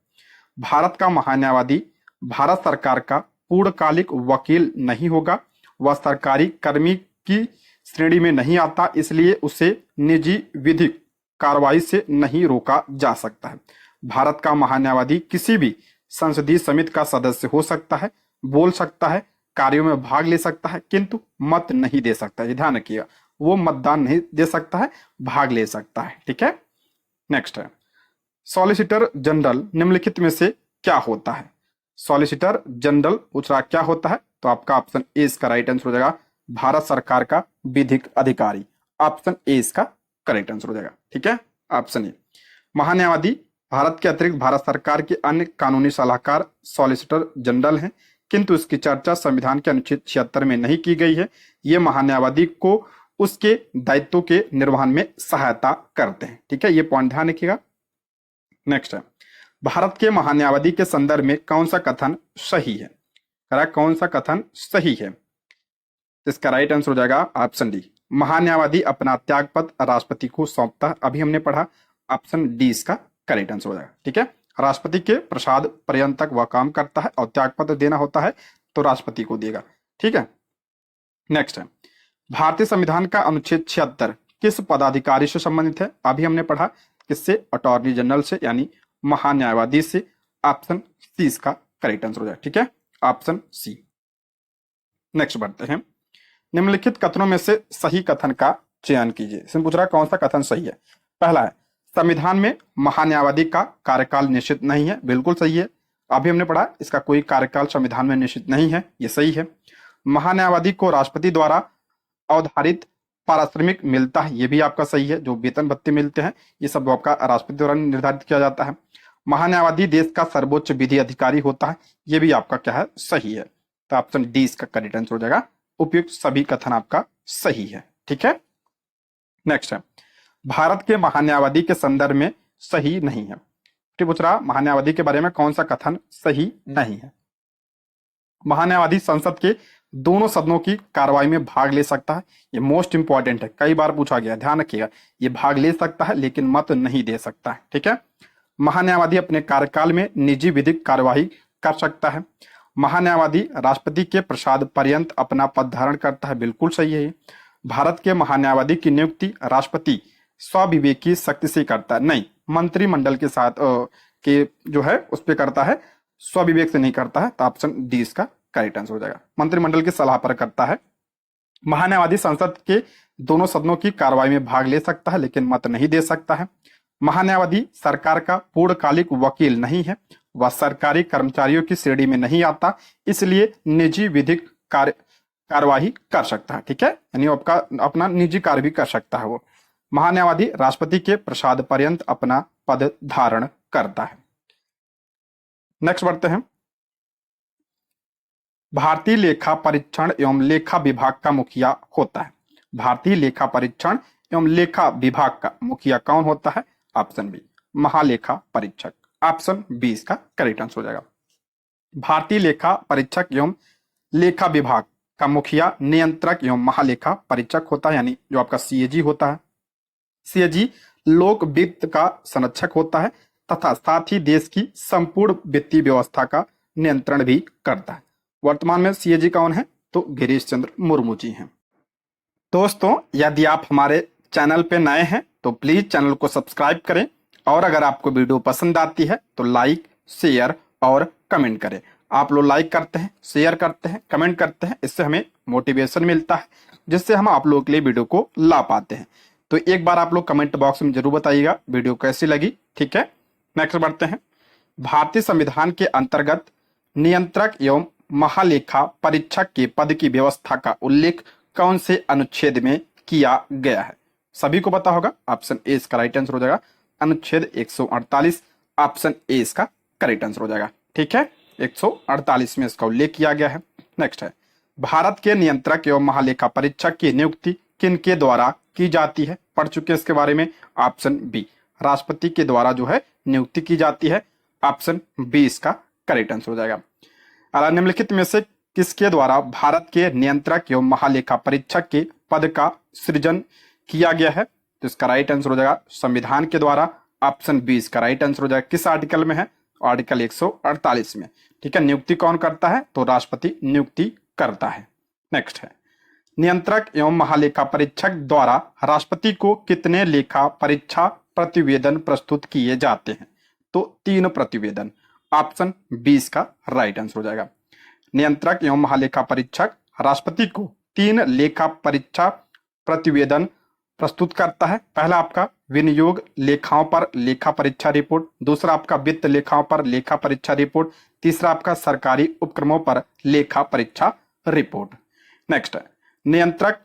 भारत का महान्यायवादी भारत सरकार का पूर्णकालिक वकील नहीं होगा, वह सरकारी कर्मी की श्रेणी में नहीं आता, इसलिए उसे निजी विधिक कार्रवाई से नहीं रोका जा सकता है। भारत का महान्यायवादी किसी भी संसदीय समिति का सदस्य हो सकता है, बोल सकता है, कार्यों में भाग ले सकता है, किंतु मत नहीं दे सकता। ये ध्यान रखिएगा, वो मतदान नहीं दे सकता है, भाग ले सकता है, ठीक है। नेक्स्ट है, सॉलिसिटर जनरल निम्नलिखित में से क्या होता है? सॉलिसिटर जनरल पूछ रहा क्या होता है, तो आपका ऑप्शन ए इसका राइट आंसर हो जाएगा, भारत सरकार का विधिक अधिकारी। ऑप्शन ए इसका करेक्ट आंसर हो जाएगा, ठीक है, ऑप्शन ए। महान्यायवादी भारत के अतिरिक्त भारत सरकार के अन्य कानूनी सलाहकार सॉलिसिटर जनरल हैं, किंतु इसकी चर्चा संविधान के अनुच्छेद 76 में नहीं की गई है। ये महान्यायवादी को उसके दायित्वों के निर्वहन में सहायता करते हैं, ठीक है, ये पॉइंट ध्यान रखिएगा। नेक्स्ट है, भारत के महान्यायवादी के संदर्भ में कौन सा कथन सही है? कौन सा कथन सही है? इसका राइट आंसर हो जाएगा ऑप्शन डी, महान्यायवादी अपना त्यागपत्र राष्ट्रपति को सौंपता है। अभी हमने पढ़ा, ऑप्शन डी इसका करेक्ट आंसर हो जाएगा, ठीक है। राष्ट्रपति के प्रसाद पर्यंत तक वह काम करता है और त्यागपत्र देना होता है तो राष्ट्रपति को देगा, ठीक है। नेक्स्ट है, भारतीय संविधान का अनुच्छेद 76 किस पदाधिकारी से संबंधित है? अभी हमने पढ़ा, किससे? अटॉर्नी जनरल से, यानी महान्यायवादी से। ऑप्शन सी इसका करेक्ट आंसर हो जाएगा, ठीक है, ऑप्शन सी। नेक्स्ट बढ़ते हैं, निम्नलिखित कथनों में से सही कथन का चयन कीजिए। इसमें पूछ रहा कौन सा कथन सही है? पहला है, संविधान में महान्यायवादी का कार्यकाल निश्चित नहीं है, बिल्कुल सही है। अभी हमने पढ़ा, इसका कोई कार्यकाल संविधान में निश्चित नहीं है, ये सही है। महान्यायवादी को राष्ट्रपति द्वारा अवधारित पारिश्रमिक मिलता है, ये भी आपका सही है। जो वेतन भत्ते मिलते हैं ये सब आपका राष्ट्रपति द्वारा निर्धारित किया जाता है। महान्यायवादी देश का सर्वोच्च विधि अधिकारी होता है, ये भी आपका क्या है? सही है। तो ऑप्शन डी इसका करेक्ट आंसर हो जाएगा। उपयुक्त सभी कथन आपका सही है, ठीक है। नेक्स्ट है, भारत के महान्यायवादी के संदर्भ में सही नहीं है। ठीक, पूछ रहा महान्यायवादी के बारे में कौन सा कथन सही नहीं है? महान्यायवादी संसद के दोनों सदनों की कार्रवाई में भाग ले सकता है, ये मोस्ट इंपॉर्टेंट है, कई बार पूछा गया, ध्यान रखिएगा। ये भाग ले सकता है लेकिन मत नहीं दे सकता है, ठीक है। महान्यायवादी अपने कार्यकाल में निजी विधिक कार्यवाही कर सकता है। महान्यायवादी राष्ट्रपति के प्रसाद पर्यंत अपना पद धारण करता है, बिल्कुल सही है। भारत के महान्यायवादी की नियुक्ति राष्ट्रपति स्वविवेक की शक्ति से करता है, नहीं, मंत्रिमंडल के साथ के जो है उस पर करता है, स्वविवेक से नहीं करता है। तो ऑप्शन डी इसका करेक्ट आंसर हो जाएगा, मंत्रिमंडल की सलाह पर करता है। महान्यायवादी संसद के दोनों सदनों की कार्रवाई में भाग ले सकता है लेकिन मत नहीं दे सकता है। महान्यायवादी सरकार का पूर्णकालिक वकील नहीं है, वह सरकारी कर्मचारियों की श्रेणी में नहीं आता, इसलिए निजी विधिक कार्यवाही कर सकता है, ठीक है, यानी आपका अपना निजी कार्य भी कर सकता है वो। महान्यायवादी राष्ट्रपति के प्रसाद पर्यंत अपना पद धारण करता है। नेक्स्ट बढ़ते हैं, भारतीय लेखा परीक्षण एवं लेखा विभाग का मुखिया होता है। भारतीय लेखा परीक्षण एवं लेखा विभाग का मुखिया कौन होता है? ऑप्शन बी, महालेखा परीक्षक। ऑप्शन बी इसका करेक्ट आंसर हो जाएगा। भारतीय लेखा परीक्षक एवं लेखा विभाग का मुखिया नियंत्रक एवं महालेखा परीक्षक होता है, यानी जो आपका सीएजी होता है। सीएजी लोक वित्त का संरक्षक होता है तथा साथ ही देश की संपूर्ण वित्तीय व्यवस्था का नियंत्रण भी करता है। वर्तमान में सीएजी कौन है? तो गिरीश चंद्र मुर्मू जी हैं। दोस्तों, यदि आप हमारे चैनल पे नए हैं तो प्लीज चैनल को सब्सक्राइब करें और अगर आपको वीडियो पसंद आती है तो लाइक, शेयर और कमेंट करें। आप लोग लाइक करते हैं, शेयर करते हैं, कमेंट करते हैं, इससे हमें मोटिवेशन मिलता है, जिससे हम आप लोगों के लिए वीडियो को ला पाते हैं। तो एक बार आप लोग कमेंट बॉक्स में जरूर बताइएगा वीडियो कैसी लगी। ठीक है, नेक्स्ट बढ़ते हैं। भारतीय संविधान के अंतर्गत नियंत्रक एवं महालेखा परीक्षक के पद की व्यवस्था का उल्लेख कौन से अनुच्छेद में किया गया है? सभी को पता होगा, ऑप्शन ए इसका राइट आंसर हो जाएगा अनुच्छेद 148। ऑप्शन ए इसका करेक्ट आंसर हो जाएगा। ठीक है, 148 में इसका उल्लेख किया गया है। नेक्स्ट है, भारत के नियंत्रक एवं महालेखा परीक्षक की नियुक्ति किनके द्वारा की जाती है? पढ़ चुके हैं इसके बारे में। ऑप्शन बी, राष्ट्रपति के द्वारा जो है नियुक्ति की जाती है। ऑप्शन बी इसका करेक्ट आंसर हो जाएगा। निम्नलिखित में से किसके द्वारा भारत के नियंत्रक एवं महालेखा परीक्षक के पद का सृजन किया गया है? तो इसका राइट आंसर हो जाएगा संविधान के द्वारा। ऑप्शन बी इसका राइट आंसर हो जाएगा। किस आर्टिकल में है? आर्टिकल 148 में। ठीक है, नियुक्ति कौन करता है? तो राष्ट्रपति नियुक्ति करता है। नेक्स्ट है, नियंत्रक एवं महालेखा परीक्षक द्वारा राष्ट्रपति को कितने लेखा परीक्षा प्रतिवेदन प्रस्तुत किए जाते हैं? तो 3 प्रतिवेदन। ऑप्शन बी इसका राइट आंसर हो जाएगा। नियंत्रक एवं महालेखा परीक्षक राष्ट्रपति को 3 लेखा परीक्षा प्रतिवेदन प्रस्तुत करता है। पहला आपका विनियोग लेखाओं पर लेखा परीक्षा रिपोर्ट, दूसरा आपका वित्त लेखाओं पर लेखा परीक्षा रिपोर्ट, तीसरा आपका सरकारी उपक्रमों पर लेखा परीक्षा रिपोर्ट। नेक्स्ट है, नियंत्रक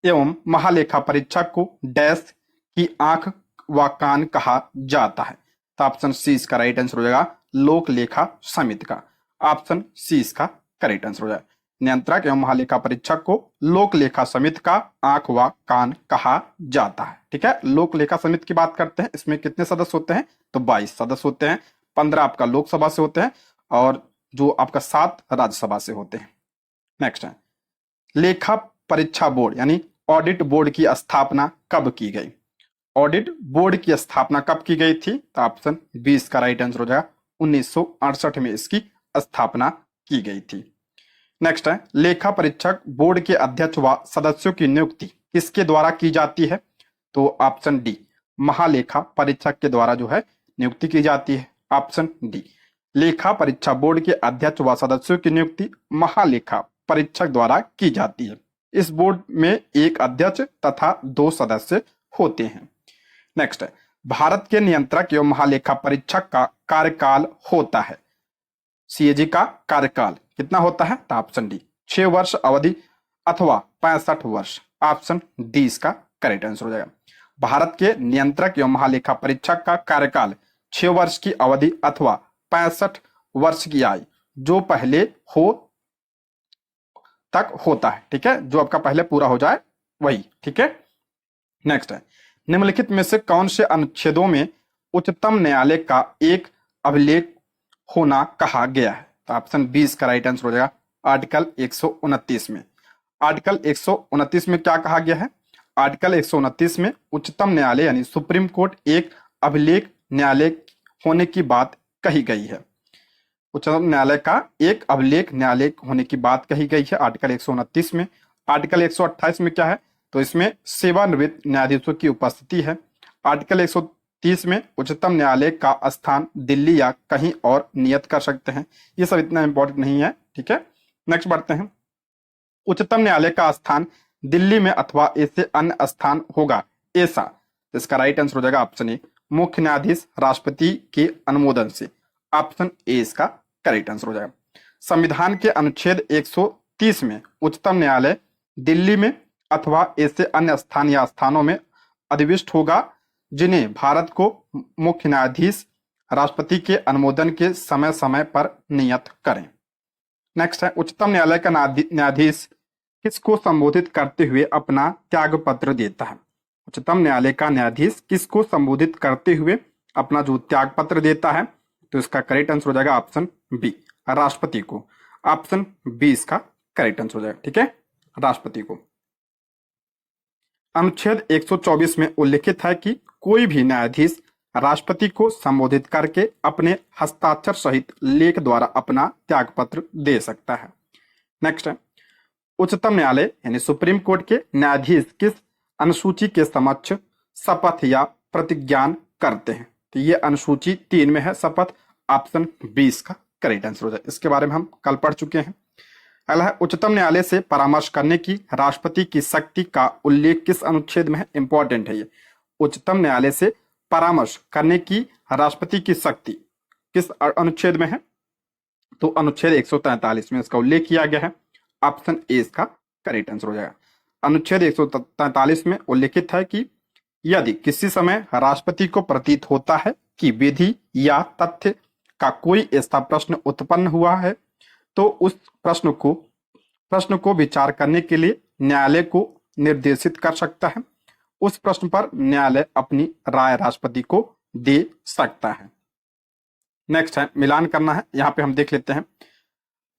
एवं महालेखा परीक्षक को डैश की आंख व कान कहा जाता है? तो ऑप्शन सी इसका राइट आंसर हो जाएगा लोक लेखा समिति का। ऑप्शन सी इसका करेक्ट आंसर हो जाएगा। नियंत्रक एवं महालेखा परीक्षक को लोक लेखा समिति का आंख व कान कहा जाता है। ठीक है, लोक लेखा समिति की बात करते हैं। इसमें कितने सदस्य होते हैं? तो 22 सदस्य होते हैं। 15 आपका लोकसभा से होते हैं और जो आपका 7 राज्यसभा से होते हैं। नेक्स्ट है, लेखा परीक्षा बोर्ड यानी ऑडिट बोर्ड की स्थापना कब की गई? ऑडिट बोर्ड की स्थापना कब की गई थी? तो ऑप्शन बी इसका राइट आंसर हो जाएगा 1968 में इसकी स्थापना की गई थी। नेक्स्ट है, लेखा परीक्षक बोर्ड के अध्यक्ष व सदस्यों की नियुक्ति किसके द्वारा की जाती है? तो ऑप्शन डी, महालेखा परीक्षक के द्वारा जो है नियुक्ति की जाती है। ऑप्शन डी, लेखा परीक्षा बोर्ड के अध्यक्ष व सदस्यों की नियुक्ति महालेखा परीक्षक द्वारा की जाती है। इस बोर्ड में एक अध्यक्ष तथा 2 सदस्य होते हैं। नेक्स्ट है, भारत के नियंत्रक एवं महालेखा परीक्षक का कार्यकाल होता है। सीएजी का कार्यकाल कितना होता है? तो ऑप्शन डी 6 वर्ष अवधि अथवा 65 वर्ष। ऑप्शन डी इसका करेक्ट आंसर हो जाएगा। भारत के नियंत्रक एवं महालेखा परीक्षक का कार्यकाल 6 वर्ष की अवधि अथवा 65 वर्ष की आयु जो पहले हो तक होता है। ठीक है, जो आपका पहले पूरा हो जाए वही। ठीक है, नेक्स्ट है, निम्नलिखित में से कौन से अनुच्छेदों में उच्चतम न्यायालय का एक अभिलेख होना कहा गया है? तो ऑप्शन बी इसका राइट आंसर हो जाएगा आर्टिकल 129 में। आर्टिकल 129 में क्या कहा गया है? आर्टिकल 129 में उच्चतम न्यायालय यानी सुप्रीम कोर्ट एक अभिलेख न्यायालय होने की बात कही गई है। उच्चतम न्यायालय का एक अभिलेख न्यायालय होने की बात कही गई है आर्टिकल 129 में। आर्टिकल 128 में क्या है? तो इसमें सेवानिवृत्त न्यायाधीशों की उपस्थिति है। आर्टिकल 130 में उच्चतम न्यायालय का स्थान दिल्ली या कहीं और नियत कर सकते हैं। ये सब इतना इंपॉर्टेंट नहीं है। ठीक है, नेक्स्ट बढ़ते हैं। उच्चतम न्यायालय का स्थान दिल्ली में अथवा ऐसे अन्य स्थान होगा ऐसा, इसका राइट आंसर हो जाएगा ऑप्शन ए, मुख्य न्यायाधीश राष्ट्रपति के अनुमोदन से। ऑप्शन ए इसका करेक्ट आंसर हो जाएगा। संविधान के अनुच्छेद 130 में उच्चतम न्यायालय दिल्ली में अथवा ऐसे अन्य स्थान या स्थानों में अधिविष्ट होगा जिन्हें भारत को मुख्य न्यायाधीश राष्ट्रपति के अनुमोदन के समय समय पर नियत करें। नेक्स्ट है, उच्चतम न्यायालय का न्यायाधीश किसको संबोधित करते हुए अपना त्याग पत्र देता है? उच्चतम न्यायालय का न्यायाधीश किसको संबोधित करते हुए अपना जो त्याग पत्र देता है? तो इसका करेक्ट आंसर हो जाएगा ऑप्शन बी, राष्ट्रपति को। ऑप्शन बी इसका करेक्ट आंसर हो जाएगा। ठीक है, राष्ट्रपति को। अनुच्छेद 124 में उल्लिखित है कि कोई भी न्यायाधीश राष्ट्रपति को संबोधित करके अपने हस्ताक्षर सहित लेख द्वारा अपना त्यागपत्र दे सकता है। नेक्स्ट है, उच्चतम न्यायालय यानी सुप्रीम कोर्ट के न्यायाधीश किस अनुसूची के समक्ष शपथ या प्रतिज्ञान करते हैं। तो ये अनुसूची 3 में है शपथ, ऑप्शन 20 का करेक्ट आंसर हो जाए। इसके बारे में हम कल पढ़ चुके हैं। अगला है उच्चतम न्यायालय से परामर्श करने की राष्ट्रपति की शक्ति का उल्लेख किस अनुच्छेद में है? इंपॉर्टेंट है ये। उच्चतम न्यायालय से परामर्श करने की राष्ट्रपति की शक्ति किस अनुच्छेद में है? तो अनुच्छेद 143 में इसका उल्लेख किया गया है। ऑप्शन ए इसका करेक्ट आंसर हो जाएगा। अनुच्छेद 143 में उल्लेखित है कि यदि किसी समय राष्ट्रपति को प्रतीत होता है कि विधि या तथ्य का कोई ऐसा प्रश्न उत्पन्न हुआ है तो उस प्रश्न को विचार करने के लिए न्यायालय को निर्देशित कर सकता है। उस प्रश्न पर न्यायालय अपनी राय राष्ट्रपति को दे सकता है। नेक्स्ट है मिलान करना है। यहाँ पे हम देख लेते हैं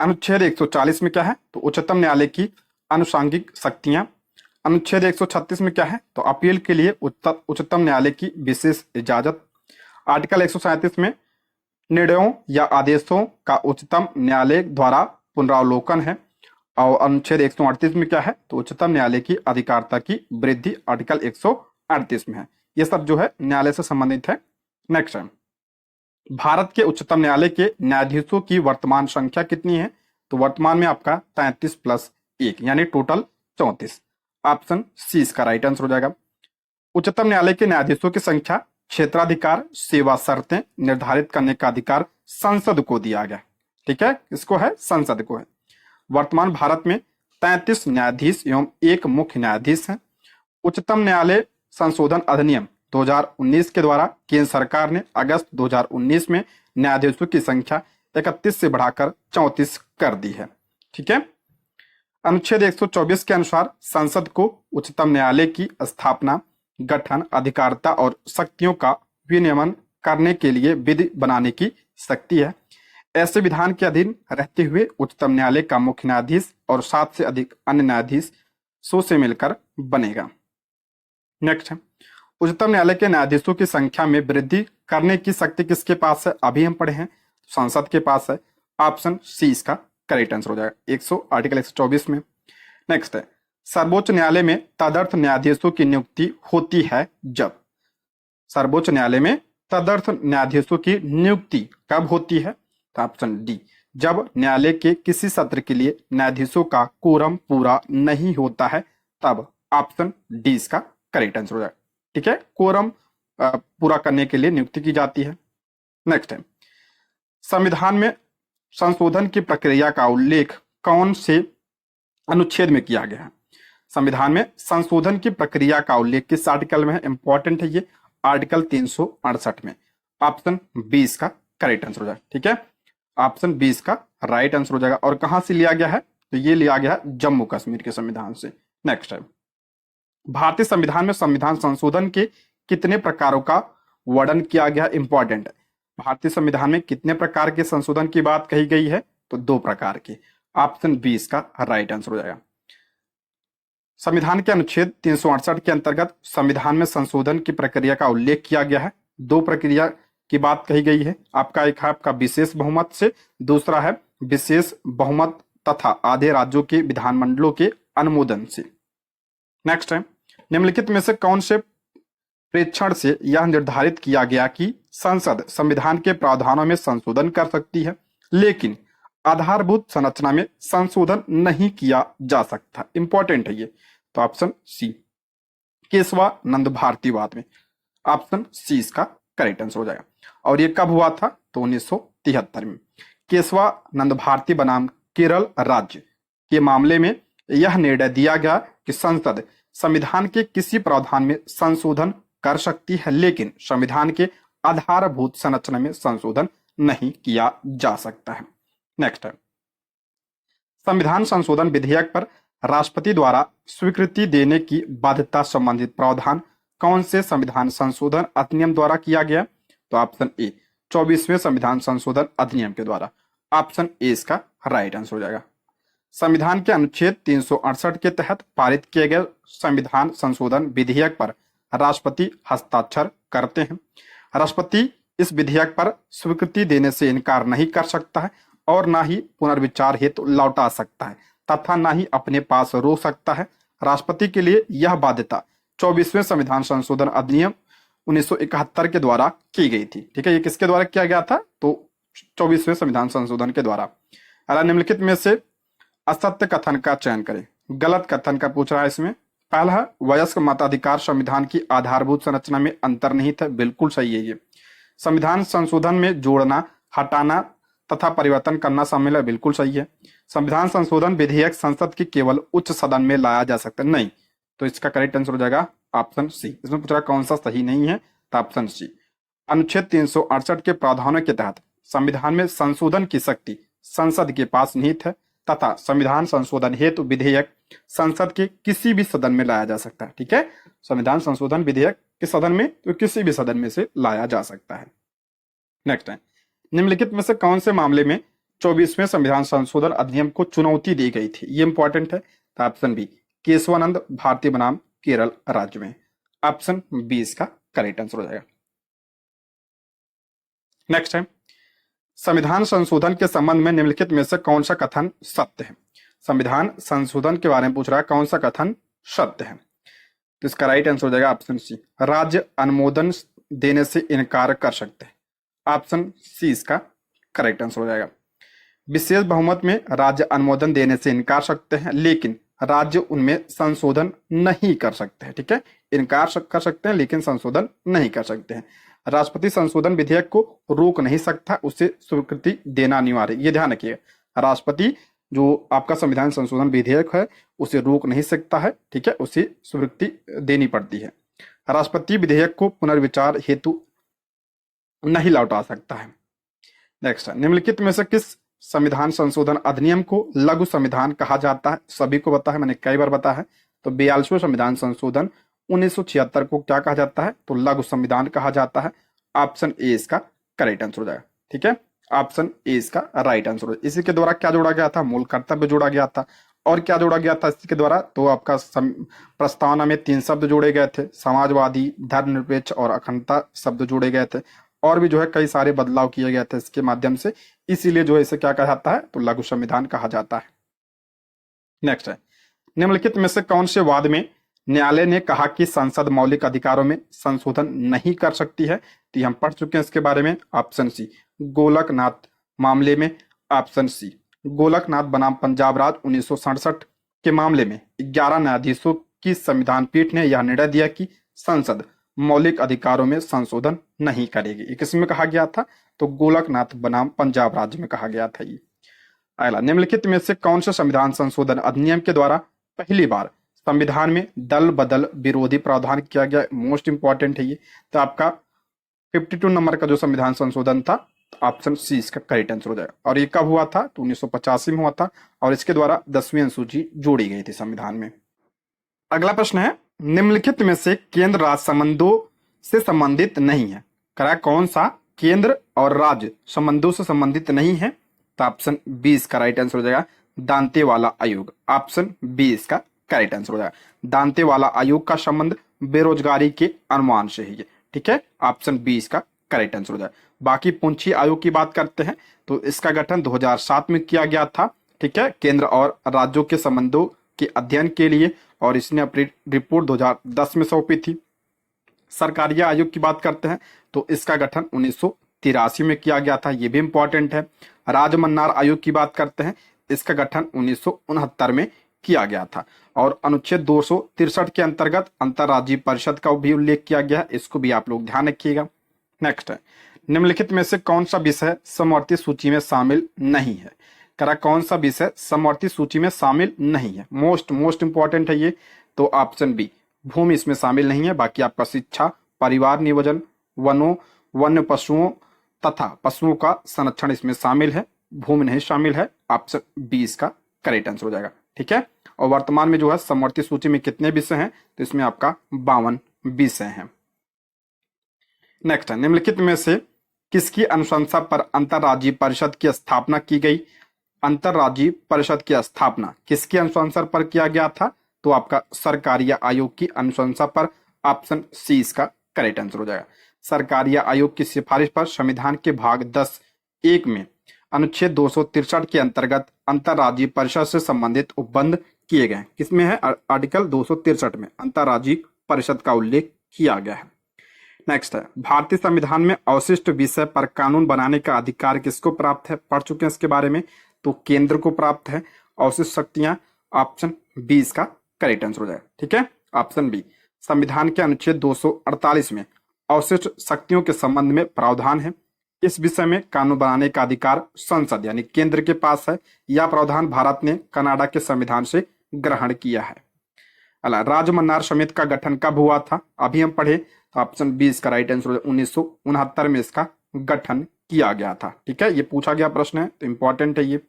अनुच्छेद 140 में क्या है? तो उच्चतम न्यायालय की अनुषांगिक शक्तियां। अनुच्छेद 136 में क्या है? तो अपील के लिए उच्चतम न्यायालय की विशेष इजाजत। आर्टिकल 137 में निर्णयों या आदेशों का उच्चतम न्यायालय द्वारा पुनरावलोकन है। और अनुच्छेद 138 में क्या है? तो उच्चतम न्यायालय की अधिकारिता की वृद्धि आर्टिकल 138 में है। ये सब जो है न्यायालय से संबंधित है। नेक्स्ट है भारत के उच्चतम न्यायालय के न्यायाधीशों की वर्तमान संख्या कितनी है? तो वर्तमान में आपका 33 + 1 यानी टोटल 34। ऑप्शन सी इसका राइट आंसर हो जाएगा। उच्चतम न्यायालय के न्यायाधीशों की संख्या, क्षेत्राधिकार, सेवा शर्तें निर्धारित करने का अधिकार संसद को दिया गया। ठीक है, इसको है संसद को है। वर्तमान भारत में 33 न्यायाधीश एवं 1 मुख्य न्यायाधीश है। उच्चतम न्यायालय संशोधन अधिनियम 2019 के द्वारा केंद्र सरकार ने अगस्त 2019 में न्यायाधीशों की संख्या 31 से बढ़ाकर 34 कर दी है। ठीक है। अनुच्छेद 124 के अनुसार संसद को उच्चतम न्यायालय की स्थापना, गठन, अधिकारिता और शक्तियों का विनियमन करने के लिए विधि बनाने की शक्ति है। ऐसे विधान के अधीन रहते हुए उच्चतम न्यायालय का मुख्य न्यायाधीश और 7 से अधिक अन्य न्यायाधीश 100 से मिलकर बनेगा। नेक्स्ट है उच्चतम न्यायालय के न्यायाधीशों की संख्या में वृद्धि करने की शक्ति किसके पास है? अभी हम पढ़े हैं, संसद के पास है। ऑप्शन सी इसका करेक्ट आंसर हो जाएगा आर्टिकल 124 में। नेक्स्ट है सर्वोच्च न्यायालय में तदर्थ न्यायाधीशों की नियुक्ति होती है जब? सर्वोच्च न्यायालय में तदर्थ न्यायाधीशों की नियुक्ति कब होती है? तो ऑप्शन डी, जब न्यायालय के किसी सत्र के लिए न्यायाधीशों का कोरम पूरा नहीं होता है तब। ऑप्शन डी इसका करेक्ट आंसर हो जाएगा। ठीक है, कोरम पूरा करने के लिए नियुक्ति की जाती है। नेक्स्ट है संविधान में संशोधन की प्रक्रिया का उल्लेख कौन से अनुच्छेद में किया गया है? संविधान में संशोधन की प्रक्रिया का उल्लेख किस आर्टिकल में है? इंपॉर्टेंट है ये, आर्टिकल 368 में। ऑप्शन 20 का करेक्ट आंसर हो जाएगा। ठीक है, ऑप्शन 20 का राइट आंसर हो जाएगा। और कहां से लिया गया है? तो ये लिया गया है जम्मू कश्मीर के संविधान से। नेक्स्ट है भारतीय संविधान में संविधान संशोधन के कितने प्रकारों का वर्णन किया गया? इंपॉर्टेंट है, भारतीय संविधान में कितने प्रकार के संशोधन की बात कही गई है? तो 2 प्रकार के। ऑप्शन 20 का राइट आंसर हो जाएगा। संविधान के अनुच्छेद 368 के अंतर्गत संविधान में संशोधन की प्रक्रिया का उल्लेख किया गया है। 2 प्रक्रिया की बात कही गई है। आपका एक है आपका विशेष बहुमत से, दूसरा है विशेष बहुमत तथा आधे राज्यों के विधानमंडलों के अनुमोदन से। नेक्स्ट है निम्नलिखित में से कौन से प्रेक्षण से यह निर्धारित किया गया कि संसद संविधान के प्रावधानों में संशोधन कर सकती है लेकिन आधारभूत संरचना में संशोधन नहीं किया जा सकता? इंपॉर्टेंट है ये। तो ऑप्शन सी, केशवानंद भारतीवाद में। ऑप्शन सी इसका करेक्ट आंसर हो जाएगा। और ये कब हुआ था? तो 1973 में। केशवानंद भारती बनाम केरल राज्य के मामले में यह निर्णय दिया गया कि संसद संविधान के किसी प्रावधान में संशोधन कर सकती है लेकिन संविधान के आधारभूत संरचना में संशोधन नहीं किया जा सकता है। नेक्स्ट है संविधान संशोधन विधेयक पर राष्ट्रपति द्वारा स्वीकृति देने की बाध्यता संबंधित प्रावधान कौन से संविधान संशोधन अधिनियम द्वारा किया गया? तो ऑप्शन ए, 24वें संविधान संशोधन अधिनियम के द्वारा। ऑप्शन ए इसका राइट आंसर हो जाएगा। संविधान के अनुच्छेद 368 के तहत पारित किए गए संविधान संशोधन विधेयक पर राष्ट्रपति हस्ताक्षर करते हैं। राष्ट्रपति इस विधेयक पर स्वीकृति देने से इनकार नहीं कर सकता है और ना ही पुनर्विचार हेतु लौटा सकता है तथा ना ही अपने पास रोक सकता है। राष्ट्रपति के लिए यह बाध्यता 24वें संविधान संशोधन अधिनियम 1971 के द्वारा की गई थी। ठीक है, ये किसके द्वारा किया गया था? तो 24वें संविधान संशोधन के द्वारा। अगला, निम्नलिखित में से असत्य कथन का चयन करें। गलत कथन का पूछ रहा है इसमें। पहला है, वयस्क मताधिकार संविधान की आधारभूत संरचना में अंतर्निहित है। बिल्कुल सही है ये। संविधान संशोधन में जोड़ना, हटाना तथा परिवर्तन करना शामिल है। बिल्कुल सही है। संविधान संशोधन विधेयक संसद के केवल उच्च सदन में लाया जा सकता है। नहीं, तो इसका करेक्ट आंसर हो जाएगा ऑप्शन सी। इसमें पूछ रहा कौन सा सही नहीं है, तो ऑप्शन सी। अनुच्छेद 368 के प्रावधानों के तहत संविधान में संशोधन की शक्ति संसद के पास निहित है तथा संविधान संशोधन हेतु विधेयक संसद के किसी भी सदन में लाया जा सकता है। ठीक है, संविधान संशोधन विधेयक किस सदन में? तो किसी भी सदन में से लाया जा सकता है। नेक्स्ट है, निम्नलिखित में से कौन से मामले में 24वें संविधान संशोधन अधिनियम को चुनौती दी गई थी? ये इंपॉर्टेंट है। तो ऑप्शन बी, केशवानंद भारती बनाम केरल राज्य में। ऑप्शन बी इसका करेक्ट आंसर हो जाएगा। नेक्स्ट है, संविधान संशोधन के संबंध में निम्नलिखित में से कौन सा कथन सत्य है? संविधान संशोधन के बारे में पूछ रहा है, कौन सा कथन सत्य है? तो इसका राइट आंसर हो जाएगा ऑप्शन सी, राज्य अनुमोदन देने से इनकार कर सकते हैं। ऑप्शन सी इसका करेक्ट आंसर हो जाएगा। विशेष बहुमत में राज्य अनुमोदन देने से इनकार सकते हैं, लेकिन राज्य उनमें संशोधन नहीं कर सकते हैं। ठीक है, इनकार कर सकते हैं लेकिन संशोधन नहीं कर सकते हैं। राष्ट्रपति संशोधन विधेयक को रोक नहीं सकता, उसे स्वीकृति देना अनिवार्य। ये ध्यान रखिएगा, राष्ट्रपति जो आपका संविधान संशोधन विधेयक है उसे रोक नहीं सकता है। ठीक है, उसे स्वीकृति देनी पड़ती है। राष्ट्रपति विधेयक को पुनर्विचार हेतु नहीं लौटा सकता है। नेक्स्ट, निम्नलिखित में से किस संविधान संशोधन अधिनियम को लघु संविधान कहा जाता है? सभी को पता है, मैंने कई बार बताया है। तो 42वें संविधान संशोधन 1976 को क्या कहा जाता है? तो लघु संविधान कहा जाता है। ऑप्शन ए इसका करेक्ट आंसर हो जाएगा। ठीक है, ऑप्शन ए इसका राइट आंसर हो। इसी के द्वारा क्या जोड़ा गया था? मूल कर्तव्य जोड़ा गया था। और क्या जोड़ा गया था इसके द्वारा? तो आपका प्रस्तावना में 3 शब्द जोड़े गए थे, समाजवादी, धर्मनिरपेक्ष और अखंडता शब्द जोड़े गए थे। और भी जो है कई सारे बदलाव किए गए थे इसके माध्यम से, इसीलिए जो है इसे क्या कहा जाता है? तो लघु संविधान कहा जाता है। नेक्स्ट है, निम्नलिखित में से कौन से वाद में न्यायालय ने कहा कि संसद मौलिक अधिकारों में संशोधन नहीं कर सकती है? तो हम पढ़ चुके हैं इसके बारे में। ऑप्शन सी, गोलकनाथ मामले में। ऑप्शन सी, गोलकनाथ बनाम पंजाब राज्य 1967 के मामले में 11 न्यायाधीशों की संविधान पीठ ने यह निर्णय दिया कि संसद मौलिक अधिकारों में संशोधन नहीं करेगी। ये किस में कहा गया था? तो गोलकनाथ बनाम पंजाब राज्य में कहा गया था ये। अगला, निम्नलिखित में से कौन से संविधान संशोधन अधिनियम के द्वारा पहली बार संविधान में दल बदल विरोधी प्रावधान किया गया? मोस्ट इंपॉर्टेंट है ये। तो आपका 52 नंबर का जो संविधान संशोधन था, ऑप्शन सी इसका करेक्ट आंसर हो जाएगा। और ये कब हुआ था? तो 1985 में हुआ था और इसके द्वारा 10वीं अनुसूची जोड़ी गई थी संविधान में। अगला प्रश्न है, निम्नलिखित में से केंद्र राज्य संबंधों से संबंधित नहीं है? करा कौन सा केंद्र और राज्य संबंधों से संबंधित नहीं है? तो ऑप्शन बी इसका राइट आंसर हो जाएगा, दांतेवाला आयोग। ऑप्शन बी इसका करेक्ट आंसर हो जाएगा। दांतेवाला आयोग का संबंध बेरोजगारी के अनुमान से है। ठीक है, ऑप्शन बी इसका करेक्ट आंसर हो जाएगा। बाकी पुंछी आयोग की बात करते हैं तो इसका गठन 2007 में किया गया था। ठीक है, केंद्र और राज्यों के संबंधों के अध्ययन के लिए, और इसने अपनी रिपोर्ट 2010 में सौंपी थी। सरकारिया आयोग की बात करते हैं तो इसका गठन 1983 में किया गया था, ये भी इंपॉर्टेंट है। राजमन्नार आयोग की बात करते हैं, इसका गठन 1969 में किया गया था। और अनुच्छेद 263 के अंतर्गत अंतर्राज्यीय परिषद का भी उल्लेख किया गया, इसको भी आप लोग ध्यान रखिएगा। नेक्स्ट है, निम्नलिखित में से कौन सा विषय समवर्ती सूची में शामिल नहीं है? करा कौन सा विषय समवर्ती सूची में शामिल नहीं है? मोस्ट इंपॉर्टेंट है ये। तो ऑप्शन बी, भूमि इसमें शामिल नहीं है। बाकी आपका शिक्षा, परिवार नियोजन, वन्य पशुओं तथा पशुओं का संरक्षण इसमें शामिल है, भूमि नहीं शामिल है। ऑप्शन बी इसका करेक्ट आंसर हो जाएगा। ठीक है, और वर्तमान में जो है समवर्ती सूची में कितने विषय हैं? तो इसमें आपका 52 विषय हैं। नेक्स्ट है, निम्नलिखित में से किसकी अनुशंसा पर अंतर्राज्यीय परिषद की स्थापना की गई? अंतर्राज्यीय परिषद की स्थापना किसकी अनुशंसा पर किया गया था? तो आपका सरकारिया आयोग की अनुशंसा पर। ऑप्शन सी इसका करेक्ट आंसर हो जाएगा। सरकारिया आयोग की सिफारिश पर संविधान के भाग 10(1) में अनुच्छेद 263 के अंतर्गत अंतर्राज्यीय परिषद से संबंधित उपबंध किए गए। किसमें है? आर्टिकल 263 में अंतर्राज्यीय परिषद का उल्लेख किया गया है। नेक्स्ट है, भारतीय संविधान में अवशिष्ट विषय पर कानून बनाने का अधिकार किसको प्राप्त है? पढ़ चुके हैं इसके बारे में। तो केंद्र को प्राप्त है अवशिष्ट शक्तियां। ऑप्शन बी इसका करेक्ट आंसर हो जाएगा। ठीक है, ऑप्शन बी। संविधान के अनुच्छेद 248 में अवशिष्ट शक्तियों के संबंध में प्रावधान है। इस विषय में कानून बनाने का अधिकार संसद यानी केंद्र के पास है। यह प्रावधान भारत ने कनाडा के संविधान से ग्रहण किया है। अला राजमन्नार समिति का गठन कब हुआ था? अभी हम पढ़े, तो ऑप्शन बी इसका राइट आंसर 1969 में इसका गठन किया गया था। ठीक है, ये पूछा गया प्रश्न है तो इंपॉर्टेंट है ये।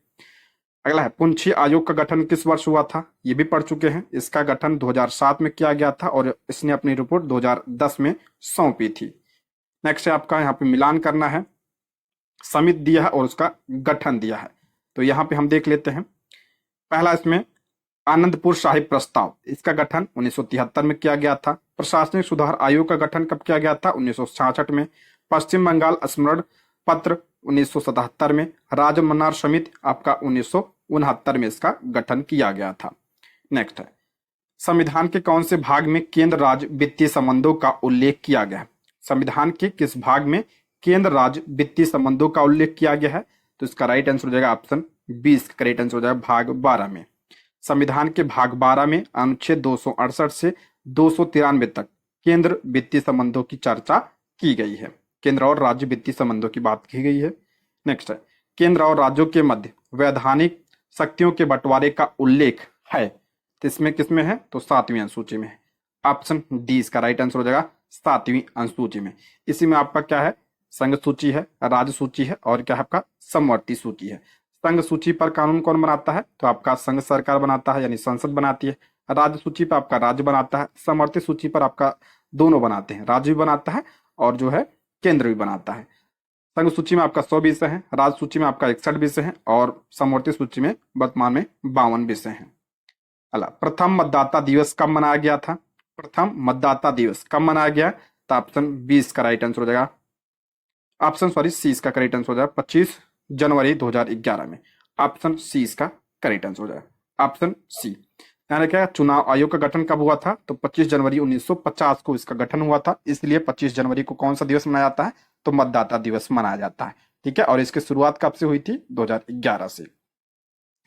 अगला है, पुंछी आयोग का गठन किस वर्ष हुआ था? ये भी पढ़ चुके हैं। इसका गठन 2007 में किया गया था और इसने अपनी रिपोर्ट 2010 में सौंपी थी। नेक्स्ट है आपका, यहाँ पे मिलान करना है। समिति दिया है और उसका गठन दिया है, तो यहाँ पे हम देख लेते हैं। पहला इसमें आनंदपुर साहिब प्रस्ताव, इसका गठन 1973 में किया गया था। प्रशासनिक सुधार आयोग का गठन कब किया गया था? 1966 में। पश्चिम बंगाल स्मरण पत्र 1977 में। राजमन्नार समिति आपका 1969 में इसका गठन किया गया था। नेक्स्ट है, संविधान के कौन से भाग में केंद्र राज्य वित्तीय संबंधों का उल्लेख किया गया है? संविधान के किस भाग में केंद्र राज्य वित्तीय संबंधों का उल्लेख किया गया है? तो इसका राइट आंसर हो जाएगा ऑप्शन 20 का करेक्ट आंसर हो जाएगा भाग 12 में। संविधान के भाग 12 में अनुच्छेद 268 से 293 तक केंद्र वित्तीय संबंधों की चर्चा की गई है। केंद्र और राज्य वित्तीय संबंधों की बात की गई है। नेक्स्ट है, केंद्र और राज्यों के मध्य वैधानिक शक्तियों के बंटवारे का उल्लेख है, तो इसमें किसमें है? तो 7वीं अनुसूची में है। ऑप्शन डी इसका राइट आंसर हो जाएगा 7वीं अनुसूची में। इसी में आपका क्या है? संघ सूची है, राज्य सूची है और क्या है आपका समवर्ती सूची है। संघ सूची पर कानून कौन बनाता है? तो आपका संघ सरकार बनाता है यानी संसद बनाती है। राज्य सूची पर आपका राज्य बनाता है। समवर्ती सूची पर आपका दोनों बनाते हैं, राज्य भी बनाता है और जो है केंद्र भी बनाता है। संघ सूची में आपका 100 विषय है, राज्य सूची में आपका 61 विषय है और समवर्ती सूची में वर्तमान में 52 विषय हैं। अला प्रथम मतदाता दिवस कब मनाया गया था? प्रथम मतदाता दिवस कब मनाया गया? तो ऑप्शन 20 का राइट आंसर हो जाएगा, ऑप्शन सी इसका करेक्ट आंसर हो जाएगा 25 जनवरी 2011 में। ऑप्शन सी इसका करेक्ट आंसर हो जाएगा, ऑप्शन सी। यानी क्या, चुनाव आयोग का गठन कब हुआ था? तो 25 जनवरी 1950 को इसका गठन हुआ था। इसलिए 25 जनवरी को कौन सा दिवस मनाया जाता है? तो मतदाता दिवस मनाया जाता है। ठीक है, और इसकी शुरुआत कब से हुई थी? 2011 से।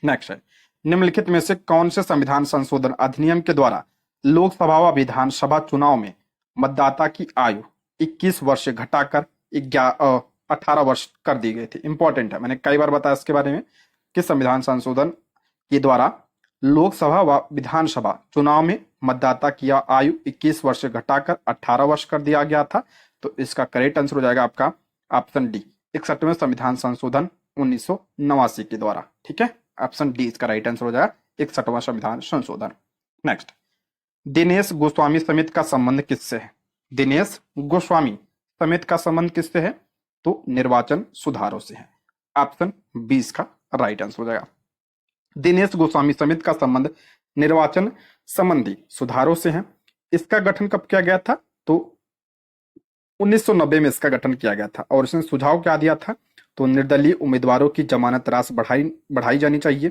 नेक्स्ट है, निम्नलिखित में से कौन से संविधान संशोधन अधिनियम के द्वारा लोकसभा व विधानसभा चुनाव में मतदाता की आयु 21 वर्ष से घटाकर 18 वर्ष कर दी गई थी? इंपॉर्टेंट है, मैंने कई बार बताया इसके बारे में कि संविधान संशोधन के द्वारा लोकसभा व विधानसभा चुनाव में मतदाता की आयु 21 वर्ष से घटाकर 18 वर्ष कर दिया गया था। तो इसका करेक्ट आंसर हो जाएगा आपका ऑप्शन डी, 61वें संविधान संशोधन 1989 के द्वारा। ठीक है, ऑप्शन डी इसका राइट आंसर हो जाएगा 61वां संविधान संशोधन। नेक्स्ट, दिनेश गोस्वामी समिति का संबंध किससे है? दिनेश गोस्वामी समिति का संबंध किससे है? तो निर्वाचन सुधारों से है। ऑप्शन 20 का राइट आंसर हो जाएगा। दिनेश गोस्वामी समिति का संबंध निर्वाचन संबंधी सुधारों से है। इसका गठन कब किया गया था? तो 1990 में इसका गठन किया गया था और इसने सुझाव क्या दिया था? तो निर्दलीय उम्मीदवारों की जमानत राशि बढ़ाई जानी चाहिए।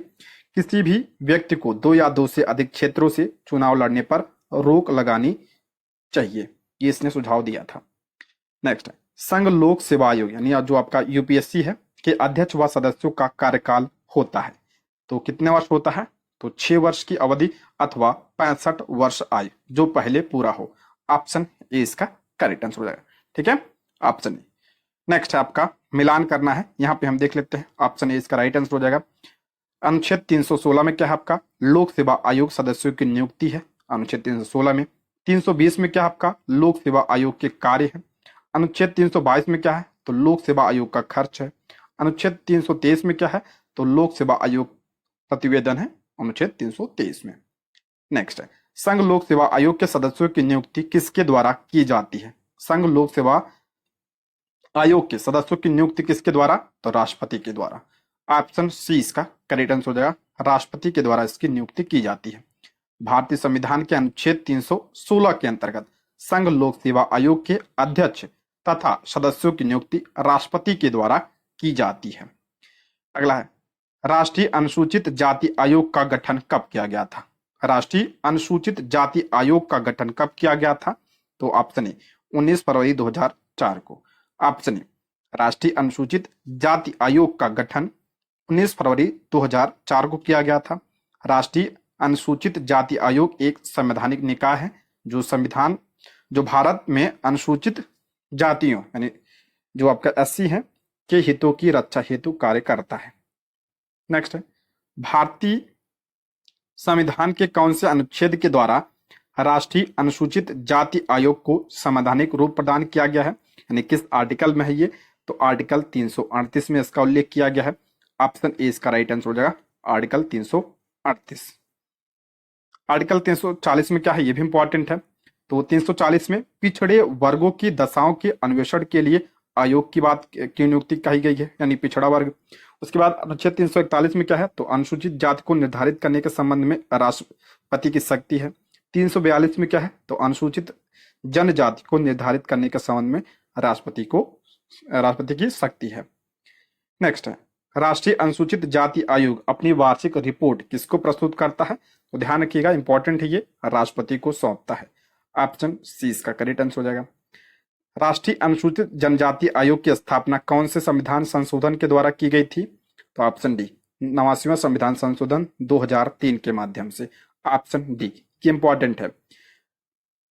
किसी भी व्यक्ति को 2 या 2 से अधिक क्षेत्रों से चुनाव लड़ने पर रोक लगानी चाहिए, ये इसने सुझाव दिया था। नेक्स्ट है, संघ लोक सेवा आयोग यानी जो आपका यूपीएससी है के अध्यक्ष व सदस्यों का कार्यकाल होता है, तो कितने वर्ष होता है? तो 6 वर्ष की अवधि अथवा 65 वर्ष आयु जो पहले पूरा हो। ऑप्शन ए इसका करेक्ट आंसर हो जाएगा। ठीक है, ऑप्शन ए। नेक्स्ट है आपका मिलान करना है, यहाँ पे हम देख लेते हैं। ऑप्शन ए इसका राइट आंसर हो जाएगा। अनुच्छेद 316 में क्या है आपका? लोक सेवा आयोग सदस्यों की नियुक्ति है, अनुच्छेद 316 में। 320 में क्या है आपका? लोक सेवा आयोग के कार्य है। अनुच्छेद 322 में क्या है? तो लोक सेवा आयोग का खर्च है। अनुच्छेद 323 में क्या है? तो लोक सेवा आयोग प्रतिवेदन है, अनुच्छेद 323 में। नेक्स्ट है, संघ लोक सेवा आयोग के सदस्यों की नियुक्ति किसके द्वारा की जाती है? संघ लोक सेवा आयोग के सदस्यों की नियुक्ति किसके द्वारा? तो राष्ट्रपति के द्वारा। ऑप्शन सी इसका करेक्ट आंसर हो जाएगा, राष्ट्रपति के द्वारा इसकी नियुक्ति की जाती है। भारतीय संविधान के अनुच्छेद 316 के अंतर्गत संघ लोक सेवा आयोग के अध्यक्ष तथा सदस्यों की नियुक्ति राष्ट्रपति के द्वारा की जाती है। अगला है, राष्ट्रीय अनुसूचित जाति आयोग का गठन कब किया गया था? राष्ट्रीय अनुसूचित जाति आयोग का गठन कब किया गया था? तो ऑप्शन ए 19 फरवरी 2004 को। ऑप्शन ए, राष्ट्रीय अनुसूचित जाति आयोग का गठन 19 फरवरी 2004 को किया गया था। राष्ट्रीय अनुसूचित जाति आयोग एक संवैधानिक निकाय है जो भारत में अनुसूचित जातियों यानी जो आपका एससी है के हितों की रक्षा हेतु कार्य करता है। नेक्स्ट है, भारतीय संविधान के कौन से अनुच्छेद के द्वारा राष्ट्रीय अनुसूचित जाति आयोग को संवैधानिक रूप प्रदान किया गया है, यानी किस आर्टिकल में है ये? तो आर्टिकल 338 में इसका उल्लेख किया गया है। ऑप्शन ए इसका राइट आंसर हो जाएगा, आर्टिकल 338। आर्टिकल 340 में क्या है, ये भी इंपॉर्टेंट है। तो 340 में पिछड़े वर्गों की दशाओं के अन्वेषण के लिए आयोग की बात की नियुक्ति कही गई है, यानी पिछड़ा वर्ग। उसके बाद अनुच्छेद 341 में क्या है, तो अनुसूचित जाति को निर्धारित करने के संबंध में राष्ट्रपति की शक्ति है। 342 में क्या है, तो अनुसूचित जनजाति को निर्धारित करने के संबंध में राष्ट्रपति की शक्ति है। नेक्स्ट है, राष्ट्रीय अनुसूचित जाति आयोग अपनी वार्षिक रिपोर्ट किसको प्रस्तुत करता है? तो ध्यान रखिएगा, इंपॉर्टेंट है ये, राष्ट्रपति को सौंपता है। ऑप्शन सी इसका करेक्ट आंसर हो जाएगा। राष्ट्रीय अनुसूचित जनजाति आयोग की स्थापना कौन से संविधान संशोधन के द्वारा की गई थी? तो ऑप्शन डी 89वां संविधान संशोधन 2003 के माध्यम से। ऑप्शन डी ये इंपॉर्टेंट है।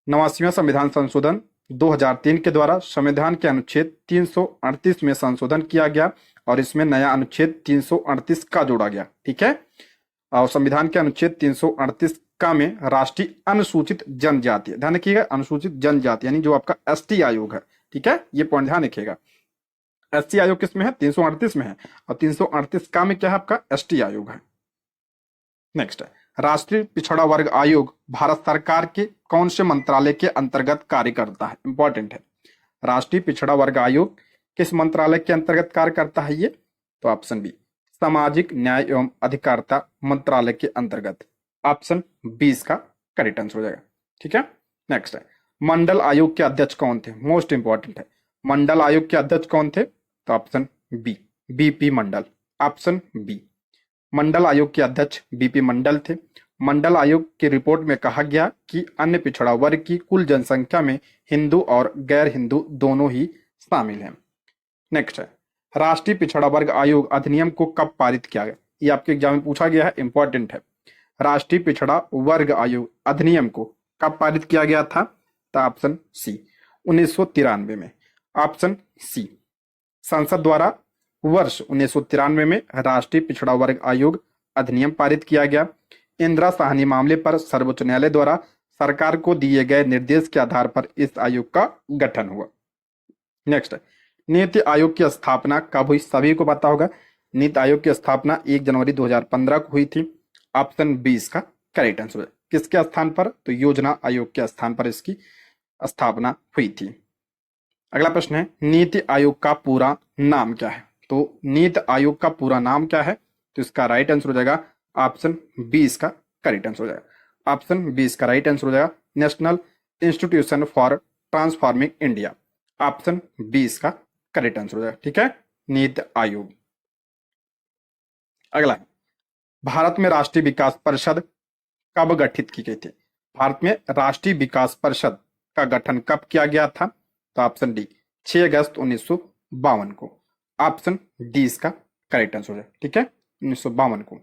89वां संविधान संशोधन 2003 के द्वारा संविधान के अनुच्छेद 338 में संशोधन किया गया और इसमें नया अनुच्छेद 338 का जोड़ा गया। ठीक है, और संविधान के अनुच्छेद 338 का में राष्ट्रीय अनुसूचित जनजाति, ध्यान रखिएगा, अनुसूचित जनजाति यानी जो आपका एसटी आयोग है। ठीक है, ये पॉइंट ध्यान रखिएगा। एसटी आयोग किस में है? 338 में है, और 338 का में क्या है? आपका एसटी आयोग है। नेक्स्ट है, राष्ट्रीय पिछड़ा वर्ग आयोग भारत सरकार के कौन से मंत्रालय के अंतर्गत कार्य करता है? इंपॉर्टेंट है, राष्ट्रीय पिछड़ा वर्ग आयोग किस मंत्रालय के अंतर्गत कार्य करता है ये? तो ऑप्शन बी सामाजिक न्याय एवं अधिकारिता मंत्रालय के अंतर्गत। ऑप्शन बी इसका करेक्ट आंसर हो जाएगा। ठीक है, नेक्स्ट है, मंडल आयोग के अध्यक्ष कौन थे? मोस्ट इंपॉर्टेंट है, मंडल आयोग के अध्यक्ष कौन थे? तो ऑप्शन बी बीपी मंडल। ऑप्शन बी मंडल आयोग के अध्यक्ष बीपी मंडल थे। मंडल आयोग की रिपोर्ट में कहा गया कि अन्य पिछड़ा वर्ग की कुल जनसंख्या में हिंदू और गैर हिंदू दोनों ही शामिल हैं। नेक्स्ट है, राष्ट्रीय पिछड़ा वर्ग आयोग अधिनियम को कब पारित किया गया? ये आपके एग्जाम में पूछा गया है, इंपॉर्टेंट है। राष्ट्रीय पिछड़ा वर्ग आयोग अधिनियम को कब पारित किया गया था? तो ऑप्शन सी 1993 में। ऑप्शन सी संसद द्वारा वर्ष 1993 में राष्ट्रीय पिछड़ा वर्ग आयोग अधिनियम पारित किया गया। इंदिरा साहनी मामले पर सर्वोच्च न्यायालय द्वारा सरकार को दिए गए निर्देश के आधार पर इस आयोग का गठन हुआ। नेक्स्ट है, नीति आयोग की स्थापना कब हुई? सभी को पता होगा, नीति आयोग की स्थापना 1 जनवरी 2015 को हुई थी। ऑप्शन बी इसका करेक्ट आंसर है। किसके स्थान पर? तो योजना आयोग के स्थान पर इसकी स्थापना हुई थी। अगला प्रश्न है, नीति आयोग का पूरा नाम क्या है? तो नीति आयोग का पूरा नाम क्या है? तो इसका राइट आंसर हो जाएगा ऑप्शन बी इसका करेक्ट आंसर हो जाएगा। ऑप्शन बी इसका राइट आंसर हो जाएगा, National Institution for Transforming India. Option B इसका करेक्ट आंसर हो जाएगा। ठीक है, नीति आयोग। अगला है, भारत में राष्ट्रीय विकास परिषद कब गठित की गई थी? भारत में राष्ट्रीय विकास परिषद का गठन कब किया गया था? तो ऑप्शन डी 6 अगस्त 1952 को। ऑप्शन डी इसका करेक्ट आंसर है। ठीक है, 1952 को।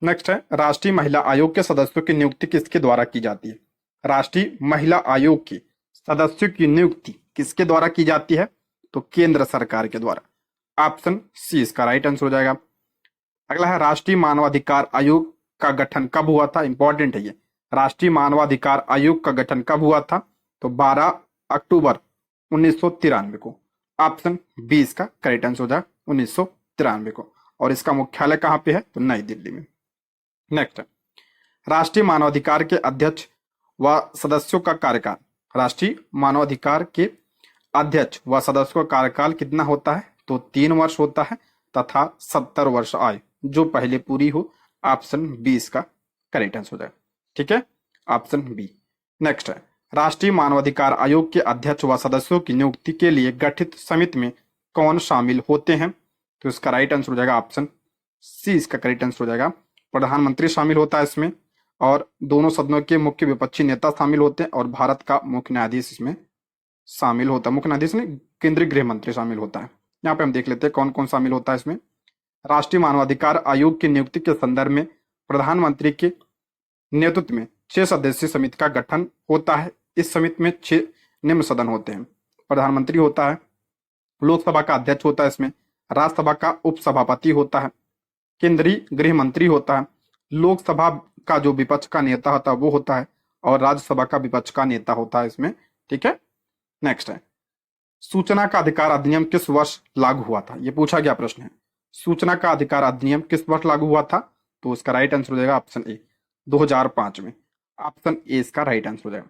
नेक्स्ट है, राष्ट्रीय महिला आयोग के सदस्यों की नियुक्ति किसके द्वारा की जाती है? राष्ट्रीय महिला आयोग के सदस्यों की नियुक्ति किसके द्वारा की जाती है? तो केंद्र सरकार के द्वारा। ऑप्शन सी इसका राइट आंसर हो जाएगा। अगला है, राष्ट्रीय मानवाधिकार आयोग का गठन कब हुआ था? इंपॉर्टेंट है ये, राष्ट्रीय मानवाधिकार आयोग का गठन कब हुआ था? तो 12 अक्टूबर 1993 को। ऑप्शन बी इसका करेक्ट आंसर हो जाएगा, 1993 को। और इसका मुख्यालय कहाँ पे है? तो नई दिल्ली में। नेक्स्ट है, राष्ट्रीय मानवाधिकार के अध्यक्ष व सदस्यों का कार्यकाल। राष्ट्रीय मानवाधिकार के अध्यक्ष व सदस्यों का कार्यकाल कितना होता है? तो 3 वर्ष होता है तथा 70 वर्ष आयु जो पहले पूरी हो। ऑप्शन बी इसका करेक्ट आंसर हो जाएगा। ठीक है, ऑप्शन बी। नेक्स्ट है, राष्ट्रीय मानवाधिकार आयोग के अध्यक्ष व सदस्यों की नियुक्ति के लिए गठित समिति में कौन शामिल होते हैं? तो इसका राइट आंसर हो जाएगा ऑप्शन सी इसका करेक्ट आंसर हो जाएगा, प्रधानमंत्री शामिल होता है इसमें। और दोनों सदनों के मुख्य विपक्षी नेता शामिल होते हैं और भारत का मुख्य न्यायाधीश इसमें शामिल होता है। मुख्य न्यायाधीश में केंद्रीय गृह मंत्री शामिल होता है। यहाँ पे हम देख लेते हैं कौन कौन शामिल होता है इसमें। राष्ट्रीय मानवाधिकार आयोग की नियुक्ति के संदर्भ में प्रधानमंत्री के नेतृत्व में 6 सदस्यीय समिति का गठन होता है। इस समिति में 6 निम्न सदन होते हैं। प्रधानमंत्री होता है, लोकसभा का अध्यक्ष होता है, इसमें राज्यसभा का उपसभापति होता है, केंद्रीय गृह मंत्री होता है, लोकसभा का जो विपक्ष का नेता होता है वो होता है, और राज्यसभा का विपक्ष का नेता होता है इसमें। ठीक है, नेक्स्ट है, सूचना का अधिकार अधिनियम किस वर्ष लागू हुआ था? ये पूछा गया प्रश्न है। सूचना का अधिकार अधिनियम किस वर्ष लागू हुआ था? तो इसका राइट आंसर हो जाएगा ऑप्शन ए, 2005 में। ऑप्शन ए इसका राइट आंसर हो जाएगा।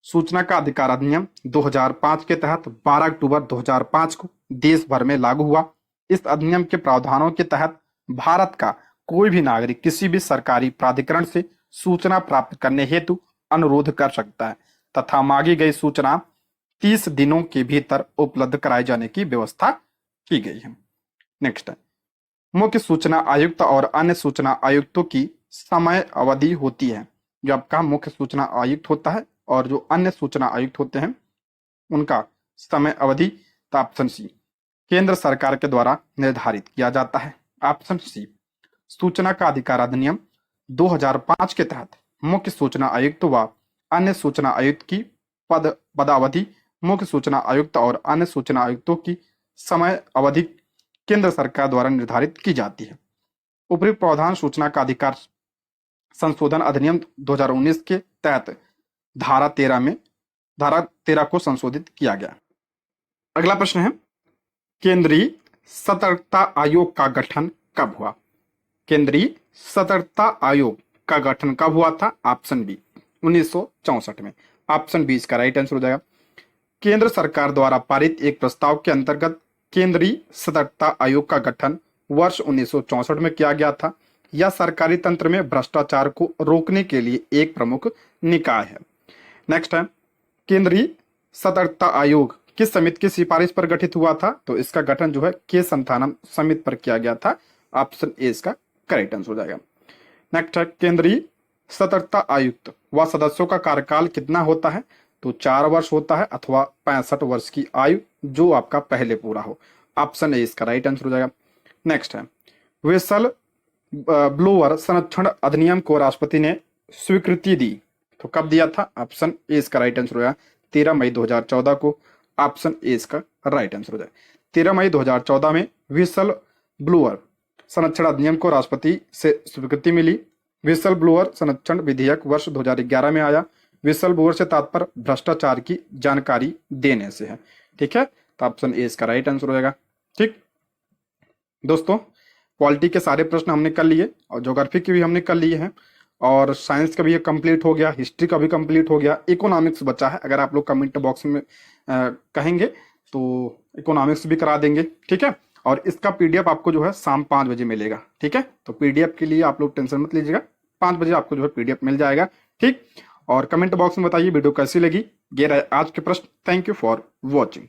सूचना का अधिकार अधिनियम 2005 के तहत 12 अक्टूबर 2005 को देश भर में लागू हुआ। इस अधिनियम के प्रावधानों के तहत भारत का कोई भी नागरिक किसी भी सरकारी प्राधिकरण से सूचना प्राप्त करने हेतु अनुरोध कर सकता है तथा मांगी गई सूचना 30 दिनों के भीतर उपलब्ध कराए जाने की व्यवस्था की गई है। नेक्स्ट है, मुख्य सूचना आयुक्त और अन्य सूचना आयुक्तों की समय अवधि होती है। जो आपका मुख्य सूचना आयुक्त होता है और जो अन्य सूचना आयुक्त होते हैं उनका समय अवधि, ऑप्शन सी, केंद्र सरकार के द्वारा निर्धारित किया जाता है। ऑप्शन सी, सूचना का अधिकार अधिनियम 2005 के तहत मुख्य सूचना आयुक्त व अन्य सूचना आयुक्त की पदावधि, मुख्य सूचना आयुक्त और अन्य सूचना आयुक्तों की समय अवधि केंद्र सरकार द्वारा निर्धारित की जाती है। उपयुक्त प्रावधान सूचना का अधिकार संशोधन अधिनियम 2019 के तहत धारा 13 को संशोधित किया गया। अगला प्रश्न है, केंद्रीय सतर्कता आयोग का गठन कब हुआ? केंद्रीय सतर्कता आयोग का गठन कब हुआ था? ऑप्शन बी, 1964 में। ऑप्शन बी इसका राइट आंसर हो जाएगा। केंद्र सरकार द्वारा पारित एक प्रस्ताव के अंतर्गत केंद्रीय सतर्कता आयोग का गठन वर्ष 1964 में किया गया था। यह सरकारी तंत्र में भ्रष्टाचार को रोकने के लिए एक प्रमुख निकाय है। नेक्स्ट है, केंद्रीय सतर्कता आयोग किस समिति की सिफारिश पर गठित हुआ था? तो इसका गठन जो है के संथानम समिति पर किया गया था। ऑप्शन ए इसका करेक्ट आंसर हो जाएगा। नेक्स्ट है, केंद्रीय सतर्कता आयुक्त व सदस्यों का कार्यकाल कितना होता है? तो 4 वर्ष होता है अथवा 65 वर्ष की आयु जो आपका पहले पूरा हो। ऑप्शन ए इसका राइट आंसर हो जाएगा। नेक्स्ट है, व्हिसल ब्लोअर संरक्षण अधिनियम को राष्ट्रपति ने स्वीकृति दी तो कब दिया था? ऑप्शन ए इसका राइट आंसर हो जाएगा 13 मई 2014 को। ऑप्शन ए इसका राइट आंसर हो जाएगा। 13 मई 2014 में व्हिसल ब्लोअर संरक्षण अधिनियम को राष्ट्रपति से स्वीकृति मिली। व्हिसल ब्लोअर संरक्षण विधेयक वर्ष 2011 में आया। व्हिसल ब्लोअर से तात्पर्य भ्रष्टाचार की जानकारी देने से है। ठीक है, तो ऑप्शन ए इसका राइट आंसर हो जाएगा। ठीक दोस्तों, पॉलिटी के सारे प्रश्न हमने कर लिए और ज्योग्राफी की भी हमने कर लिए हैं और साइंस का भी कंप्लीट हो गया, हिस्ट्री का भी कंप्लीट हो गया, इकोनॉमिक्स बचा है। अगर आप लोग कमेंट बॉक्स में कहेंगे तो इकोनॉमिक्स भी करा देंगे। ठीक है, और इसका पीडीएफ आपको जो है शाम 5 बजे मिलेगा। ठीक है, तो पीडीएफ के लिए आप लोग टेंशन मत लीजिएगा, 5 बजे आपको जो है पीडीएफ मिल जाएगा। ठीक, और कमेंट बॉक्स में बताइए वीडियो कैसी लगी। ये रहे आज के प्रश्न। Thank you for watching.